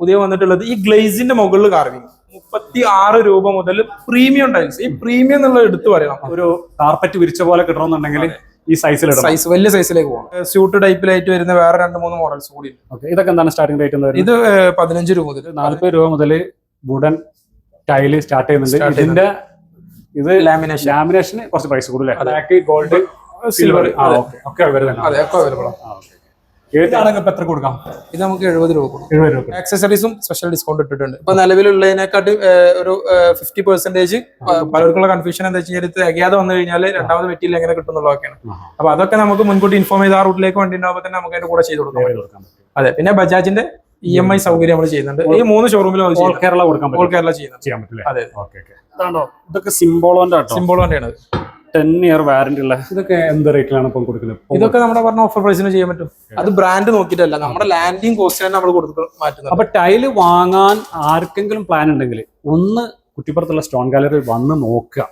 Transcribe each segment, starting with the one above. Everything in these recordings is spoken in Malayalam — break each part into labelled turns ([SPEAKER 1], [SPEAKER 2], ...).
[SPEAKER 1] പുതിയ വന്നിട്ടുള്ളത് ഈ ഗ്ലേസിന്റെ മുകളിൽ കാർവിംഗ് 36 രൂപ മുതൽ പ്രീമിയം ടൈൽസ്. ഈ പ്രീമിയം എന്നുള്ളത് എടുത്തു പറയണം.
[SPEAKER 2] ഒരു കാർപ്പറ്റ് വിരിച്ച പോലെ കിട്ടണമെന്നുണ്ടെങ്കിൽ ഈ സൈസിൽ
[SPEAKER 1] സൈസ് വലിയ സൈസിലേക്ക് പോകാം. സ്യൂട്ട് ടൈപ്പിലായിട്ട് വരുന്ന വേറെ 2-3 മോഡൽസ് കൂടി.
[SPEAKER 2] ഇതൊക്കെ എന്താണ് സ്റ്റാർട്ടിംഗ് റേറ്റ്?
[SPEAKER 1] ഇത് 15 രൂപ മുതൽ
[SPEAKER 2] 40 രൂപ മുതൽ വുഡൻ ടൈല് സ്റ്റാർട്ട് ചെയ്യുന്നുണ്ട്. ഇതിന്റെ ഇത് ലാമിനേഷന് കുറച്ച് പ്രൈസ് കൂടുതൽ, ഗോൾഡ് സിൽവർ ഒക്കെ അവൈലബിൾ. എത്ര കൊടുക്കാം?
[SPEAKER 1] ഇത് നമുക്ക് 70 രൂപ കൊടുക്കും. ആക്സസറീസും സ്പെഷ്യൽ ഡിസ്കൗണ്ട് ഇട്ടിട്ടുണ്ട്. ഇപ്പൊ നിലവിലുള്ളതിനെക്കാട്ടി ഒരു 50%. പലർക്കുള്ള കൺഫ്യൂഷൻ എന്താ വെച്ചാൽ തികയാതെ വന്നു കഴിഞ്ഞാൽ രണ്ടാമത് മെറ്റീരിയൽ എങ്ങനെ കിട്ടുന്നുള്ളതൊക്കെയാണ്. അപ്പൊ അതൊക്കെ നമുക്ക് മുൻകൂട്ടി ഇൻഫോം ചെയ്ത് ആ റൂട്ടിലേക്ക് വണ്ടി ഉണ്ടാകുമ്പോൾ തന്നെ നമുക്ക് അതിന്റെ കൂടെ ചെയ്ത് കൊടുക്കാം. അതെ, പിന്നെ ബജാജിന്റെ EMI സൗകര്യം നമ്മൾ ചെയ്യുന്നുണ്ട്. ഈ 3 ഷോറൂമിലും
[SPEAKER 2] ഓൾ കേരള കൊടുക്കാം.
[SPEAKER 1] ഓൾ കേരള ചെയ്യാൻ
[SPEAKER 2] പറ്റില്ല.
[SPEAKER 1] അതെ,
[SPEAKER 2] ഇതൊക്കെ സിംബോളോന്റെ
[SPEAKER 1] 10
[SPEAKER 2] ഇയർ വാറന്റി ഉള്ള ഇതൊക്കെ എന്ത് റേറ്റിലാണ് ഇപ്പം കൊടുക്കുന്നത്?
[SPEAKER 1] ഇതൊക്കെ നമ്മുടെ പറഞ്ഞ ഓഫർ പ്രൈസിന് ചെയ്യാൻ പറ്റും. അത് ബ്രാൻഡ് നോക്കിയിട്ടല്ല, നമ്മുടെ ലാൻഡിങ് കോസ്റ്റ് തന്നെ നമ്മൾ കൊടുത്ത് മാറ്റുന്നത്.
[SPEAKER 2] അപ്പൊ ടൈല് വാങ്ങാൻ ആർക്കെങ്കിലും പ്ലാൻ ഉണ്ടെങ്കിൽ ഒന്ന് കുറ്റിപ്പുറത്തുള്ള സ്റ്റോൺ ഗാലറി വന്ന് നോക്കുക,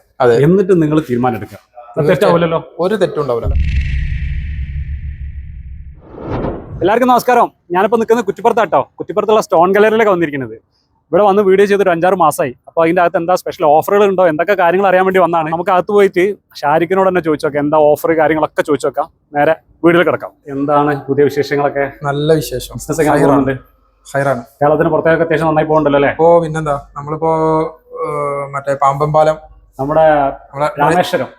[SPEAKER 2] എന്നിട്ട് നിങ്ങൾ തീരുമാനം എടുക്കുക. തെറ്റാവില്ലല്ലോ,
[SPEAKER 1] ഒരു തെറ്റും ഉണ്ടാവില്ല.
[SPEAKER 2] എല്ലാവർക്കും നമസ്കാരം. ഞാനിപ്പോ നിൽക്കുന്നത് കുറ്റിപ്പുറത്താട്ടോ. കുറ്റിപ്പുറത്തുള്ള സ്റ്റോൺ ഗാലറിയിലേക്ക് വന്നിരിക്കുന്നത്. ഇവിടെ വന്ന് വീഡിയോ ചെയ്തൊരു 5-6 മാസമായി. അപ്പോൾ അതിൻ്റെ അകത്ത് എന്താ സ്പെഷ്യൽ ഓഫറുകൾ ഉണ്ടോ, എന്തൊക്കെ കാര്യങ്ങൾ അറിയാൻ വേണ്ടി വന്നാണ്. നമുക്ക് അകത്ത് പോയിട്ട് ഷാരിഖിനോട് തന്നെ ചോദിച്ചു നോക്കാം, എന്താ ഓഫർ കാര്യങ്ങളൊക്കെ ചോദിച്ചു നോക്കാം. നേരെ വീഡിയോയിൽ കിടക്കാം. എന്താണ് പുതിയ വിശേഷങ്ങളൊക്കെ?
[SPEAKER 1] നല്ല വിശേഷം.
[SPEAKER 2] ഹൈറാണ്. കേരളത്തിന് പുറത്തേക്ക് അത്യാവശ്യം നന്നായി പോകുന്നുണ്ടല്ലോ അല്ലേ?
[SPEAKER 1] ഓ പിന്നെന്താ, നമ്മളിപ്പോ മറ്റേ പാമ്പമ്പാലം,
[SPEAKER 2] നമ്മുടെ രാമേശ്വരം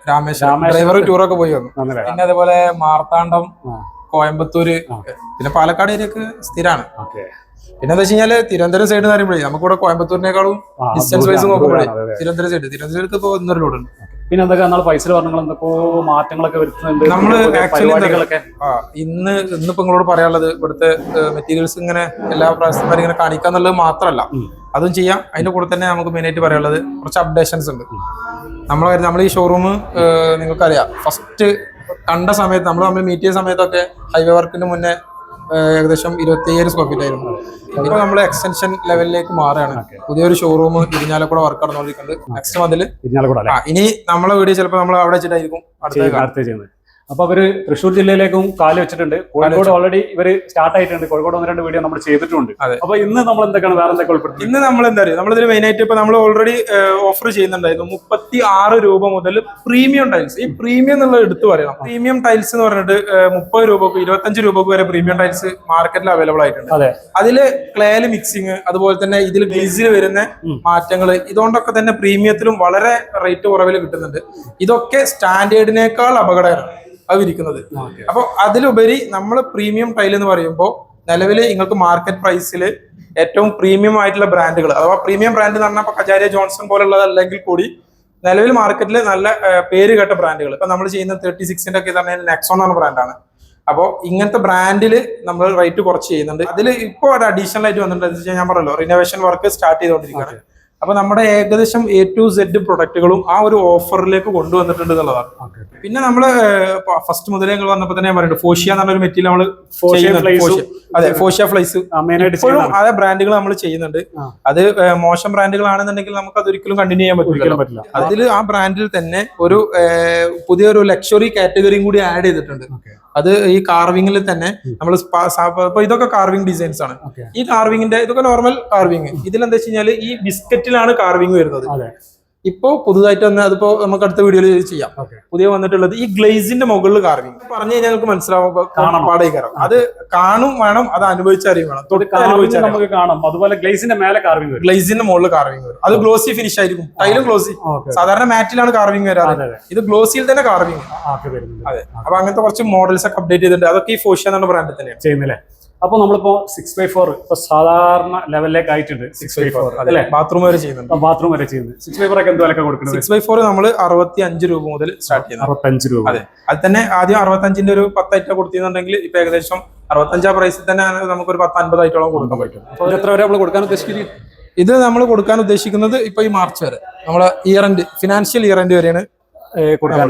[SPEAKER 1] ഡ്രൈവർ ടൂറൊക്കെ പോയി വന്നു. പിന്നെ അതേപോലെ മാർത്താണ്ഡം, കോയമ്പത്തൂര്, പിന്നെ പാലക്കാട് ഏരിയക്ക് സ്ഥിരമാണ്. പിന്നെ എന്താ വെച്ച് കഴിഞ്ഞാല് തിരുവനന്തപുരം സൈഡ് എന്ന് പറയുമ്പോഴേ നമുക്കിവിടെ കോയമ്പത്തൂരിനേക്കാളും ഡിസ്റ്റൻസ് വൈസ് നോക്കുമ്പോഴേ തിരുവനന്തപുരം തിരുവനന്തപുരത്ത് ഇപ്പോൾ 1.5 ലോഡുണ്ട്.
[SPEAKER 2] പിന്നെ എന്തൊക്കെ പൈസ പറഞ്ഞ എന്തൊക്കെ മാറ്റങ്ങളൊക്കെ വരുത്തുന്നുണ്ട്.
[SPEAKER 1] നമ്മള് ഇന്നിപ്പോ നിങ്ങളോട് പറയാനുള്ളത് ഇവിടുത്തെ മെറ്റീരിയൽസ് ഇങ്ങനെ എല്ലാ പ്രാവശ്യമാരും ഇങ്ങനെ കാണിക്കാന്നുള്ളത് മാത്രമല്ല, അതും ചെയ്യാം. അതിന്റെ കൂടെ തന്നെ നമുക്ക് മെയിൻ ആയിട്ട് പറയാനുള്ളത് കുറച്ച് അപ്ഡേഷൻസ് ഉണ്ട്. നമ്മൾ ഈ ഷോറൂം നിങ്ങൾക്കറിയാം, ഫസ്റ്റ് കണ്ട സമയത്ത് നമ്മൾ മീറ്റ് ചെയ്ത സമയത്തൊക്കെ ഹൈവേ വർക്കിന് മുന്നേ ഏകദേശം 25,000 സ്ക്വയർ ഫീറ്റ് ആയിരുന്നു. ഇപ്പൊ നമ്മൾ എക്സ്റ്റൻഷൻ ലെവലിലേക്ക് മാറുകയാണ്. പുതിയൊരു ഷോറൂം ഇരിഞ്ഞാലക്കുട വർക്ക് നടന്നുകൊണ്ടിരിക്കുന്നുണ്ട്. നെക്സ്റ്റ് മന്തിൽ ഇനി നമ്മളെ വീഡിയോ ചിലപ്പോൾ നമ്മൾ അവിടെ വെച്ചിട്ടായിരിക്കും അടുത്ത ചെയ്യുന്നത്.
[SPEAKER 2] അപ്പൊ അവര് തൃശ്ശൂർ ജില്ലയിലേക്കും കാല് വെച്ചിട്ടുണ്ട്. കോഴിക്കോട് ഓൾറെഡി ഇവര് സ്റ്റാർട്ട് ആയിട്ടുണ്ട്. കോഴിക്കോട് 1-2 വീഡിയോ നമ്മൾ ചെയ്തിട്ടുണ്ട്. അപ്പൊ ഇന്ന് നമ്മൾ എന്തൊക്കെയാണ് വേറെ എന്തൊക്കെ ഉൾപ്പെടുത്തി?
[SPEAKER 1] ഇന്ന് നമ്മൾ എന്താ പറയുക, നമ്മളിതിൽ മെയിൻ ആയിട്ട് ഇപ്പൊ നമ്മൾ ഓൾറെഡി ഓഫർ ചെയ്യുന്നുണ്ടായിരുന്നു 36 രൂപ മുതൽ പ്രീമിയം ടൈൽസ്. ഈ പ്രീമിയം എന്നുള്ളത് എടുത്തു പറയണം. പ്രീമിയം ടൈൽസ് എന്ന് പറഞ്ഞിട്ട് 30 രൂപക്ക് 25 രൂപക്ക് വരെ പ്രീമിയം ടൈൽസ് മാർക്കറ്റിൽ അവൈലബിൾ ആയിട്ടുണ്ട്. അതില് ക്ലേല് മിക്സിങ്, അതുപോലെ തന്നെ ഇതിൽ ഗ്ലേസിൽ വരുന്ന മാറ്റങ്ങൾ, ഇതുകൊണ്ടൊക്കെ തന്നെ പ്രീമിയത്തിലും വളരെ റേറ്റ് കുറവിൽ കിട്ടുന്നുണ്ട്. ഇതൊക്കെ സ്റ്റാൻഡേർഡിനേക്കാൾ അപകടകരമാണ് അത് ഇരിക്കുന്നത്. അപ്പൊ അതിലുപരി നമ്മൾ പ്രീമിയം ടൈൽ എന്ന് പറയുമ്പോൾ നിലവിൽ നിങ്ങൾക്ക് മാർക്കറ്റ് പ്രൈസിൽ ഏറ്റവും പ്രീമിയം ആയിട്ടുള്ള ബ്രാൻഡുകൾ, അഥവാ പ്രീമിയം ബ്രാൻഡ് എന്ന് പറഞ്ഞാൽ കജാരിയ ജോൺസൺ പോലുള്ളത് അല്ലെങ്കിൽ കൂടി നിലവിൽ മാർക്കറ്റിൽ നല്ല പേര് കേട്ട ബ്രാൻഡുകൾ. ഇപ്പൊ നമ്മൾ ചെയ്യുന്ന 36ന്റെ ഒക്കെ തന്നെ നെക്സോൺ എന്ന ബ്രാൻഡാണ്. അപ്പോൾ ഇങ്ങനത്തെ ബ്രാൻഡിൽ നമ്മൾ റേറ്റ് കുറച്ച് ചെയ്യുന്നുണ്ട്. അതിൽ ഇപ്പോൾ ഒരു അഡീഷണൽ ആയിട്ട് വന്നിട്ടുണ്ട്. ഞാൻ പറഞ്ഞല്ലോ, റിനോവേഷൻ വർക്ക് സ്റ്റാർട്ട് ചെയ്തുകൊണ്ടിരിക്കുകയാണ്. അപ്പൊ നമ്മുടെ ഏകദേശം A to Z പ്രൊഡക്റ്റുകളും ആ ഒരു ഓഫറിലേക്ക് കൊണ്ടുവന്നിട്ടുണ്ട് എന്നുള്ളതാണ്. പിന്നെ നമ്മള് ഫസ്റ്റ് മുതലേ ഞങ്ങൾ വന്നപ്പോൾ തന്നെ ഞാൻ പറയുന്നത് ഫോഷ്യ എന്ന് പറഞ്ഞൊരു മെറ്റീരിയൽ നമ്മൾ ഫോഷ്യ ഫ്ലൈസ് ഇപ്പോഴും അതേ ബ്രാൻഡുകൾ നമ്മൾ ചെയ്യുന്നുണ്ട്. അത് മോശം ബ്രാൻഡുകളാണെന്നുണ്ടെങ്കിൽ നമുക്ക് അതൊരിക്കലും കണ്ടിന്യൂ ചെയ്യാൻ പറ്റില്ല. അതിൽ ആ ബ്രാൻഡിൽ തന്നെ ഒരു പുതിയൊരു ലക്ഷറി കാറ്റഗറിയും കൂടി ആഡ് ചെയ്തിട്ടുണ്ട്. അത് ഈ കാർവിംഗിൽ തന്നെ നമ്മൾ ഇതൊക്കെ കാർവിംഗ് ഡിസൈൻസ് ആണ്. ഈ കാർവിംഗിന്റെ ഇതൊക്കെ നോർമൽ കാർവിംഗ്. ഇതിലെന്താ വെച്ച് കഴിഞ്ഞാൽ ഈ ബിസ്ക്കറ്റിലാണ് കാർവിംഗ് വരുന്നത്. ഇപ്പോ പുതുതായിട്ട് വന്ന് അതിപ്പോ നമുക്ക് അടുത്ത വീഡിയോയിൽ ചെയ്യാം. പുതിയ വന്നിട്ടുള്ളത് ഈ ഗ്ലേസിന്റെ മുകളിൽ കാർവിംഗ്. പറഞ്ഞു കഴിഞ്ഞാൽ നമുക്ക് മനസ്സിലാവും പാടേക്കാരം. അത് കാണും വേണം, അത് അനുഭവിച്ചറിയും വേണം.
[SPEAKER 2] നമുക്ക് കാണാം. അതുപോലെ ഗ്ലേസിന്റെ മേലെ കാർവിംഗ്,
[SPEAKER 1] ഗ്ലേസിന്റെ മുകളിൽ കാർവിംഗ് വരും. അത് ഗ്ലോസി ഫിനിഷ് ആയിരിക്കും. ടൈലും ഗ്ലോസി. സാധാരണ മാറ്റിലാണ് കാർവിംഗ് വരാറ്, ഇത് ഗ്ലോസിയിൽ തന്നെ കാർവിംഗ്. അതെ, അപ്പൊ അങ്ങനത്തെ കുറച്ച് മോഡൽസ് ഒക്കെ അപ്ഡേറ്റ് ചെയ്തിട്ടുണ്ട്. അതൊക്കെ ഈ ഫോഷ്യ എന്ന ബ്രാൻഡിൽ തന്നെയാണ് ചെയ്യുന്നില്ലേ.
[SPEAKER 2] അപ്പൊ നമ്മളിപ്പോ 6x4 ഇപ്പൊ സാധാരണ ലെവലിലേക്ക് ആയിട്ടുണ്ട്. 6x4 അല്ലെ, ബാത്റൂം വരെ ചെയ്യുന്നുണ്ട്. 6x4 ഒക്കെ എന്ത് വിലക്ക് കൊടുക്കുന്നത്?
[SPEAKER 1] 6x4 നമ്മൾ 65 രൂപ മുതൽ സ്റ്റാർട്ട് ചെയ്യുന്നത്.
[SPEAKER 2] 65 രൂപ.
[SPEAKER 1] അതെ, അത് തന്നെ ആദ്യം 65ന്റെ ഒരു 10 ഐറ്റം കൊടുത്തിരുന്നുണ്ടെങ്കിൽ ഇപ്പൊ ഏകദേശം 65 പ്രൈസിൽ തന്നെ നമുക്കൊരു 10-50 ഐറ്റോളം കൊടുക്കാൻ പറ്റും.
[SPEAKER 2] അപ്പൊ എത്ര വരെ നമ്മൾ കൊടുക്കാൻ ഉദ്ദേശിക്കുന്നത്?
[SPEAKER 1] ഇത് നമ്മൾ കൊടുക്കാൻ ഉദ്ദേശിക്കുന്നത് ഇപ്പൊ ഈ മാർച്ച് വരെ, നമ്മളെ year end, financial year end വരെയാണ്
[SPEAKER 2] കൊടുക്കാൻ.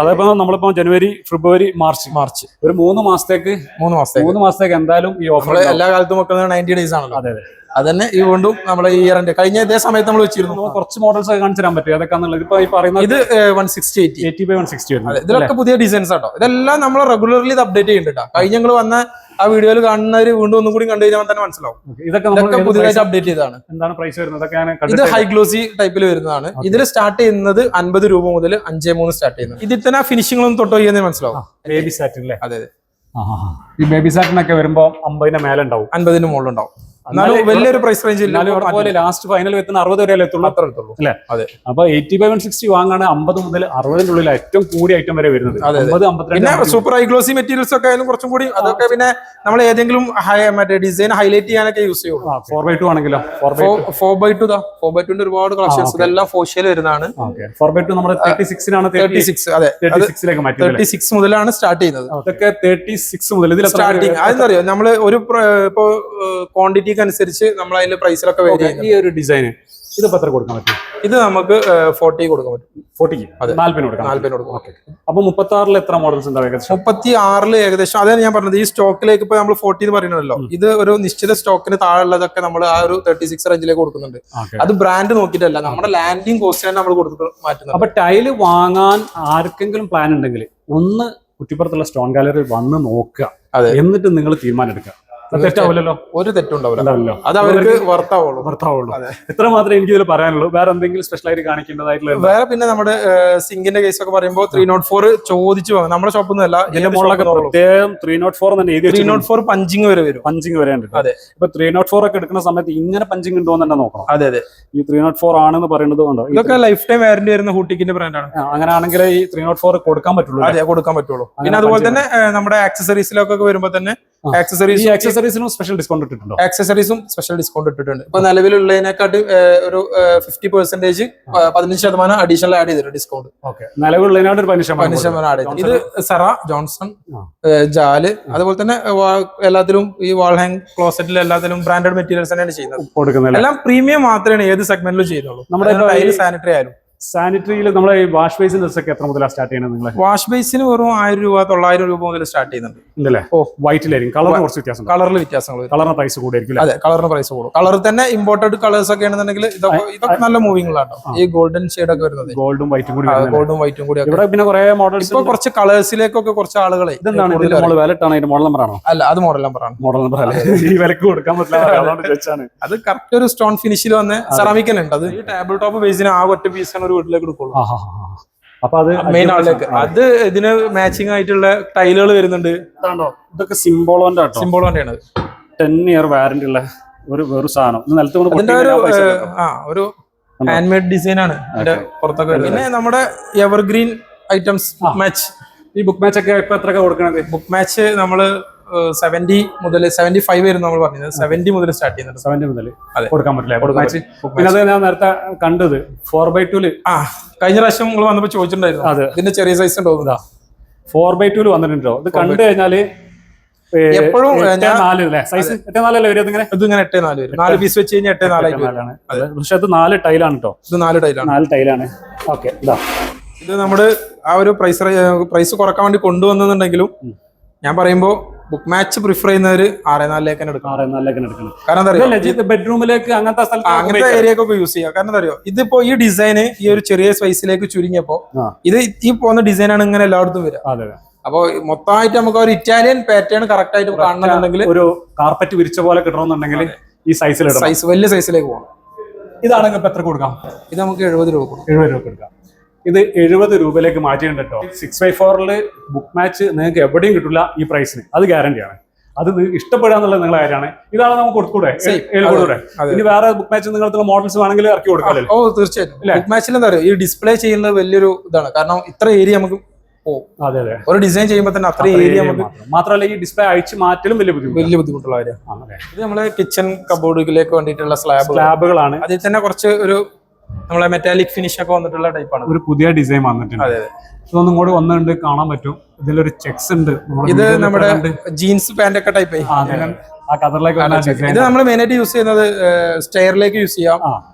[SPEAKER 2] അതേപ്പോ നമ്മളിപ്പോ ജനുവരി, ഫെബ്രുവരി, മാർച്ച് ഒരു 3 മാസത്തേക്ക് എന്തായാലും ഈ ഓഫർ
[SPEAKER 1] എല്ലാ കാലത്തും വെക്കുന്നത് 90 ഡേയ്സ് ആണല്ലോ. അതെ, അതന്നെ ഈ വീണ്ടും നമ്മളെ ഈ ഇയർ എൻഡ് കഴിഞ്ഞ ഇതേ സമയത്ത് നമ്മൾ വെച്ചിരുന്നു.
[SPEAKER 2] കുറച്ച് മോഡൽസ് ഒക്കെ കാണിച്ചു തരാൻ പറ്റും. അതൊക്കെ ഇപ്പൊ ഈ പറയുന്നത്
[SPEAKER 1] ഇത് 160 by 160. ഇതിലൊക്കെ പുതിയ ഡിസൈൻസ് ആട്ടോ. ഇതെല്ലാം നമ്മൾ റെഗുലർലി ഇത് അപ്ഡേറ്റ് ചെയ്യുന്നുണ്ട്. കഴിഞ്ഞ ഞങ്ങൾ വന്ന ആ വീഡിയോയിൽ കാണുന്നവര് വീണ്ടും ഒന്നും കൂടി കണ്ടു കഴിഞ്ഞാൽ തന്നെ മനസ്സിലാവും.
[SPEAKER 2] ഇതൊക്കെ
[SPEAKER 1] ഇതൊക്കെ പുതിയതായിട്ട് അപ്ഡേറ്റ് ചെയ്തതാണ്.
[SPEAKER 2] എന്താണ് പ്രൈസ് വരുന്നത്? ഇതൊക്കെ ഞാൻ
[SPEAKER 1] ഇത് ഹൈ ഗ്ലോസി ടൈപ്പിൽ വരുന്നതാണ്. ഇതിൽ സ്റ്റാർട്ട് ചെയ്യുന്നത് 50 രൂപ മുതൽ 5.3 സ്റ്റാർട്ട് ചെയ്യുന്നത്. ഇതിൽ തന്നെ ഫിനിഷിംഗ് തൊട്ടോ ചെയ്യുന്നത് മനസ്സിലാവും.
[SPEAKER 2] ബേബി സാറ്റിൻ അല്ലേ?
[SPEAKER 1] അതെ.
[SPEAKER 2] ഈ ബേബി സാറ്റിനൊക്കെ വരുമ്പോ 50 മേലെ ഉണ്ടാവും,
[SPEAKER 1] 50 മുകളിൽ ഉണ്ടാവും. എന്നാലും വലിയൊരു പ്രൈസ് റേഞ്ച്
[SPEAKER 2] ലാസ്റ്റ് ഫൈനൽ എത്തുന്ന 60 വരെ എത്തുള്ളൂ,
[SPEAKER 1] അത്ര എടുത്തുള്ളൂ
[SPEAKER 2] അല്ലേ?
[SPEAKER 1] അതെ.
[SPEAKER 2] അപ്പൊ 80/160 വാങ്ങാണ് 50 മുതൽ 60 ഉള്ളിൽ ഏറ്റവും കൂടിയ ഐറ്റം വരെ വരുന്നത്.
[SPEAKER 1] പിന്നെ സൂപ്പർ ഹൈ ഗ്ലോസി മെറ്റീരിയൽസ് ഒക്കെ ആയാലും കുറച്ചും കൂടി അതൊക്കെ പിന്നെ നമ്മൾ ഏതെങ്കിലും മറ്റേ ഡിസൈൻ ഹൈലൈറ്റ് ചെയ്യാനൊക്കെ യൂസ് ചെയ്യും.
[SPEAKER 2] 4x2 ആണെങ്കിലോ
[SPEAKER 1] 4x2 ഒരുപാട് കളക്ഷൻസ് ഇതെല്ലാം ഫോഷ്യൽ വരുന്നതാണ്.
[SPEAKER 2] 4x2 നമ്മുടെ 36
[SPEAKER 1] 36 അതെ
[SPEAKER 2] 36ലേക്ക് മാറ്റി
[SPEAKER 1] 36 മുതലാണ് സ്റ്റാർട്ട് ചെയ്യുന്നത്.
[SPEAKER 2] അതൊക്കെ 36 മുതൽ ഇതിൽ
[SPEAKER 1] സ്റ്റാർട്ടിങ്. അതെന്തറിയോ, നമ്മള് ഒരു ഇപ്പോ ക്വാണ്ടിറ്റി അനുസരിച്ച് നമ്മൾ അതിന്റെ പ്രൈസിലൊക്കെ
[SPEAKER 2] ഈ ഒരു ഡിസൈൻ ഇത് എത്ര കൊടുക്കാൻ പറ്റും?
[SPEAKER 1] ഇത് നമുക്ക് 40 കൊടുക്കാൻ പറ്റും.
[SPEAKER 2] 40 40 കൊടുക്കാം.
[SPEAKER 1] 40 കൊടുക്കും.
[SPEAKER 2] അപ്പൊ 36 എത്ര മോഡൽസ് ഉണ്ടാവും?
[SPEAKER 1] 36 ഏകദേശം അതാണ് ഞാൻ പറഞ്ഞത്. ഈ സ്റ്റോക്കിലേക്ക് ഇപ്പൊ നമ്മൾ 40 എന്ന് പറയുന്നല്ലോ, ഇത് ഒരു നിശ്ചിത സ്റ്റോക്കിന് താഴെയുള്ളതൊക്കെ നമ്മൾ ആ ഒരു 36 റേഞ്ചിലേക്ക് കൊടുക്കുന്നുണ്ട്. അത് ബ്രാൻഡ് നോക്കിയിട്ടല്ല, നമ്മുടെ ലാൻഡിങ് കോസ്റ്റ് തന്നെ നമ്മൾ കൊടുത്ത് മാറ്റുന്നത്.
[SPEAKER 2] അപ്പൊ ടൈല് വാങ്ങാൻ ആർക്കെങ്കിലും പ്ലാൻ ഉണ്ടെങ്കിൽ ഒന്ന് കുറ്റിപ്പുറത്തുള്ള സ്റ്റോൺ ഗാലറി വന്ന് നോക്കുക, എന്നിട്ട് നിങ്ങൾ തീരുമാനം എടുക്കുക. തെറ്റാവില്ലല്ലോ,
[SPEAKER 1] ഒരു തെറ്റുണ്ടാവില്ല. അത് അവർക്ക് വർത്താവുള്ളൂ.
[SPEAKER 2] ഇത്ര മാത്രമേ എനിക്ക് ഇതിൽ പറയാനുള്ളൂ. വേറെ എന്തെങ്കിലും സ്പെഷ്യൽ ആയിട്ട് കാണിക്കേണ്ടതായിട്ടുള്ള
[SPEAKER 1] വേറെ പിന്നെ നമ്മുടെ സിങ്കിന്റെ കേസ് ഒക്കെ പറയുമ്പോൾ 304 ചോദിച്ചു വാങ്ങും. നമ്മുടെ ഷോപ്പിൽ നിന്നല്ല,
[SPEAKER 2] ഇതിന്റെ മുകളിലൊക്കെ പ്രത്യേകം 304 തന്നെ എഴുതി
[SPEAKER 1] 304 പഞ്ചിങ് വരെ വരും.
[SPEAKER 2] പഞ്ചിങ് വരെ ഉണ്ട്.
[SPEAKER 1] അതെ.
[SPEAKER 2] ഇപ്പൊ 304 ഒക്കെ എടുക്കുന്ന സമയത്ത് ഇങ്ങനെ പഞ്ചിങ് ഉണ്ടോ എന്ന് തന്നെ നോക്കണം.
[SPEAKER 1] അതെ.
[SPEAKER 2] ഈ 304 ആണെന്ന് പറയുന്നത് കൊണ്ടോ
[SPEAKER 1] ഇതൊക്കെ ലൈഫ് ടൈം വാറന്റി വരുന്ന ഹൂട്ടിക്കിന്റെ ബ്രാൻഡാണ്.
[SPEAKER 2] അങ്ങനെയാണെങ്കിൽ ഈ 304 കൊടുക്കാൻ പറ്റുള്ളൂ.
[SPEAKER 1] അതെ, കൊടുക്കാൻ പറ്റുള്ളൂ. പിന്നെ അതുപോലെ തന്നെ നമ്മുടെ ആക്സസറീസിലൊക്കെ വരുമ്പോൾ തന്നെ
[SPEAKER 2] ആക്സസറീസിനും സ്പെഷ്യൽ ഡിസ്കൗണ്ട് ഇട്ടിട്ടുണ്ടോ?
[SPEAKER 1] ആക്സസറീസും സ്പെഷ്യൽ ഡിസ്കൗണ്ട് ഇട്ടിട്ടുണ്ട്. ഇപ്പൊ നിലവിലുള്ളതിനെക്കാട്ടി ഒരു 50% 15% അഡീഷണൽ ആഡ് ചെയ്തിട്ടുണ്ട് ഡിസ്കൗണ്ട്.
[SPEAKER 2] നിലവിലുള്ളതിനായിട്ട് ഒരു
[SPEAKER 1] 15% ആഡ് ചെയ്തിട്ടുണ്ട്. ഇത് സെറ, ജോൺസൺ, ജാല്, അതുപോലെ തന്നെ എല്ലാത്തിലും ഈ വാൾ ഹാങ് ക്ലോസറ്റിൽ എല്ലാത്തിലും ബ്രാൻഡഡ് മെറ്റീരിയൽസ് തന്നെയാണ് ചെയ്യുന്നത്. എല്ലാം പ്രീമിയം മാത്രമേ ഏത് സെഗ്മെന്റിലും ചെയ്യുന്നുള്ളൂ. നമ്മുടെ സാനിറ്ററി ആയാലും
[SPEAKER 2] സാനിറ്ററിയിൽ നമ്മളെ വാഷ് ബേസിന്റെ ഒക്കെ എത്ര മുതലാണ് സ്റ്റാർട്ട് ചെയ്യുന്നത്? നിങ്ങൾ
[SPEAKER 1] വാഷ് ബേസിന് വെറും 1000 രൂപ 900 രൂപ മുതൽ സ്റ്റാർട്ട് ചെയ്യുന്നുണ്ട്.
[SPEAKER 2] ഇല്ലല്ലേ? വൈറ്റിലായിരിക്കും. കളറിന് കുറച്ച് വ്യത്യാസം,
[SPEAKER 1] കളറിൽ വ്യത്യാസങ്ങൾ,
[SPEAKER 2] കളറിന് പ്രൈസ് കൂടിയായിരിക്കും.
[SPEAKER 1] അതെ, കളറിന് പ്രൈസ് കൂടും. കളർ തന്നെ ഇമ്പോർട്ടഡ് കളേഴ്സ് ഒക്കെ ആണെന്നുണ്ടെങ്കിൽ ഇതൊക്കെ നല്ല മൂവിങ്ങളാട്ടോ. ഈ ഗോൾഡൻ ഷെയ്ഡ് ഒക്കെ വരുന്നത്
[SPEAKER 2] ഗോൾഡും വൈറ്റും കൂടി
[SPEAKER 1] ഇവിടെ
[SPEAKER 2] പിന്നെ കുറെ മോഡൽസ്.
[SPEAKER 1] ഇപ്പൊ കുറച്ച് കളേഴ്സിലേക്കൊക്കെ കുറച്ച് ആളുകളെ
[SPEAKER 2] ഇതെന്താണ് വാലറ്റാണ് മോഡൽ നമ്പർ ആണോ?
[SPEAKER 1] അല്ല, അത് മോഡൽ നമ്പറാണ്.
[SPEAKER 2] മോഡൽ നമ്പർ അല്ല, ഈ വിലക്ക് കൊടുക്കാൻ പറ്റില്ല.
[SPEAKER 1] അത് കറക്റ്റ് ഒരു സ്റ്റോൺ ഫിനിഷിൽ വന്ന് സെറാമിക് തന്നെ ഉണ്ട്. അത് ഈ ടേബിൾ ടോപ്പ് ബേസിന് ആ ഒറ്റ പീസാണ് ഒരു വീട്ടിലേക്ക് എടുക്കുള്ളൂ.
[SPEAKER 2] അപ്പൊ അത്
[SPEAKER 1] മെയിൻ ആളിലേക്ക് അത് ഇതിന് മാച്ചിങ് ആയിട്ടുള്ള ടൈലുകൾ വരുന്നുണ്ട്.
[SPEAKER 2] ഇതൊക്കെ സിംബോളോന്റെ 10 ഇയർ വാറന്റി ഉള്ള ഒരു സാധനം.
[SPEAKER 1] ഒരു ഹാൻഡ് മെയ്ഡ് ഡിസൈൻ ആണ് പുറത്തൊക്കെ. പിന്നെ നമ്മുടെ എവർഗ്രീൻ ഐറ്റംസ് മാച്ച്.
[SPEAKER 2] ഈ ബുക്ക് മാച്ച് ഒക്കെ ഇപ്പൊ എത്ര കൊടുക്കണത്?
[SPEAKER 1] ബുക്ക് മാച്ച് നമ്മള് 70 മുതൽ 75 വരും നമ്മൾ പറഞ്ഞത്. 70 മുതൽ സ്റ്റാർട്ട് ചെയ്യുന്നുണ്ട്.
[SPEAKER 2] 70 മുതൽ കൊടുക്കാൻ പറ്റില്ല ബുക്ക് മാച്ച്. പിന്നെ അത് ഞാൻ നേരത്തെ കണ്ടത് 4x2
[SPEAKER 1] കഴിഞ്ഞ പ്രാവശ്യം നിങ്ങൾ വന്നപ്പോ ചോദിച്ചിട്ടുണ്ടായിരുന്നു.
[SPEAKER 2] അതെ,
[SPEAKER 1] ഇതിന്റെ ചെറിയ സൈസ് ഉണ്ടോ?
[SPEAKER 2] 4x2 വന്നിട്ടുണ്ടോ? ഇത് കണ്ടു കഴിഞ്ഞാല്
[SPEAKER 1] എപ്പോഴും
[SPEAKER 2] സൈസ് 8.4 അല്ലേ വരും?
[SPEAKER 1] ഇതിങ്ങനെ 8.4 വരും. 4 പീസ് വെച്ച് കഴിഞ്ഞാൽ 8.4 ആണ്.
[SPEAKER 2] പക്ഷെ അത് 4 ടൈലാണ് കേട്ടോ.
[SPEAKER 1] ഇത് 4 ടൈലാണ്.
[SPEAKER 2] ഓക്കെ, ഇതാ
[SPEAKER 1] ഇത് നമ്മുടെ ആ ഒരു പ്രൈസ് കുറക്കാൻ വേണ്ടി കൊണ്ടുവന്നെന്നുണ്ടെങ്കിലും ഞാൻ പറയുമ്പോ ബുക്ക് മാച്ച് പ്രിഫർ ചെയ്യുന്നവര് 6.4 എടുക്കണം. കാരണം
[SPEAKER 2] ബെഡ്റൂമിലേക്ക് അങ്ങനത്തെ
[SPEAKER 1] ഏരിയക്കൊക്കെ യൂസ് ചെയ്യാം. കാരണം എന്താ അറിയോ, ഇതിപ്പോ ഈ ഡിസൈന് ഈ ഒരു ചെറിയ സ്പേസിലേക്ക് ചുരുങ്ങിയപ്പോ ഇത് ഈ പോകുന്ന ഡിസൈനാണ് ഇങ്ങനെ എല്ലായിടത്തും വരിക. അപ്പൊ മൊത്തമായിട്ട് നമുക്ക് ഒരു ഇറ്റാലിയൻ പാറ്റേൺ കറക്റ്റ് ആയിട്ട് കാണണമെന്നുണ്ടെങ്കിൽ
[SPEAKER 2] ഒരു കാർപ്പറ്റ് വിരിച്ച പോലെ കിട്ടണമെന്നുണ്ടെങ്കിൽ ഈ സൈസ്
[SPEAKER 1] വലിയ സൈസിലേക്ക് പോകണം.
[SPEAKER 2] ഇതാണെങ്കിൽ ഇപ്പൊ എത്ര കൊടുക്കാം?
[SPEAKER 1] ഇത് നമുക്ക് 70 രൂപ
[SPEAKER 2] കൊടുക്കാം. ഇത് 70 രൂപയിലേക്ക് മാറ്റിയിട്ടുണ്ട് കേട്ടോ. 6x4 ബുക്ക് മാച്ച് നിങ്ങൾക്ക് എവിടെയും കിട്ടില്ല ഈ പ്രൈസിന്, അത് ഗ്യാരണ്ടിയാണ്. അത് ഇഷ്ടപ്പെടാന്നുള്ളത് നിങ്ങളുടെ കാര്യമാണ്. ഇതാണ് നമുക്ക് കൊടുക്കൂടെ? ഇനി വേറെ ബുക്ക് മാച്ച് നിങ്ങൾക്ക് മോഡൽസ് വേണമെങ്കിൽ ഇറക്കി കൊടുക്കാമല്ലോ.
[SPEAKER 1] ഓ, തീർച്ചയായിട്ടും. ബുക്ക് മാച്ചിൽ എന്താ പറയുക, ഈ ഡിസ്പ്ലേ ചെയ്യുന്നത് വലിയൊരു ഇതാണ്. കാരണം ഇത്ര ഏരിയ നമുക്ക്
[SPEAKER 2] അതെ
[SPEAKER 1] ഒരു ഡിസൈൻ ചെയ്യുമ്പോൾ തന്നെ അത്ര ഏരിയ നമുക്ക്.
[SPEAKER 2] മാത്രമല്ല ഈ ഡിസ്പ്ലേ അഴിച്ച് മാറ്റലും വലിയ
[SPEAKER 1] ബുദ്ധിമുട്ടുള്ള കാര്യമാണ്. ഇത് നമ്മളെ കിച്ചൺ കബോർഡിലേക്ക് വേണ്ടിയിട്ടുള്ള
[SPEAKER 2] സ്ലാബുകളാണ്.
[SPEAKER 1] അതിൽ തന്നെ കുറച്ച് ഒരു നമ്മളെ മെറ്റാലിക് ഫിനിഷ് ഒക്കെ വന്നിട്ടുള്ള ടൈപ്പാണ്.
[SPEAKER 2] ഒരു പുതിയ ഡിസൈൻ വന്നിട്ടുണ്ട്.
[SPEAKER 1] അതെ,
[SPEAKER 2] ഇതൊന്നും കൂടി ഒന്നുണ്ട് കാണാൻ പറ്റും. ഇതിലൊരു ചെക്സ് ഉണ്ട്.
[SPEAKER 1] ഇത് നമ്മുടെ ജീൻസ് പാന്റ് ഒക്കെ ടൈപ്പ്. ഇത് നമ്മൾ മെയിൻ ആയിട്ട് യൂസ് ചെയ്യുന്നത് സ്റ്റെയറിലേക്ക് യൂസ് ചെയ്യാം,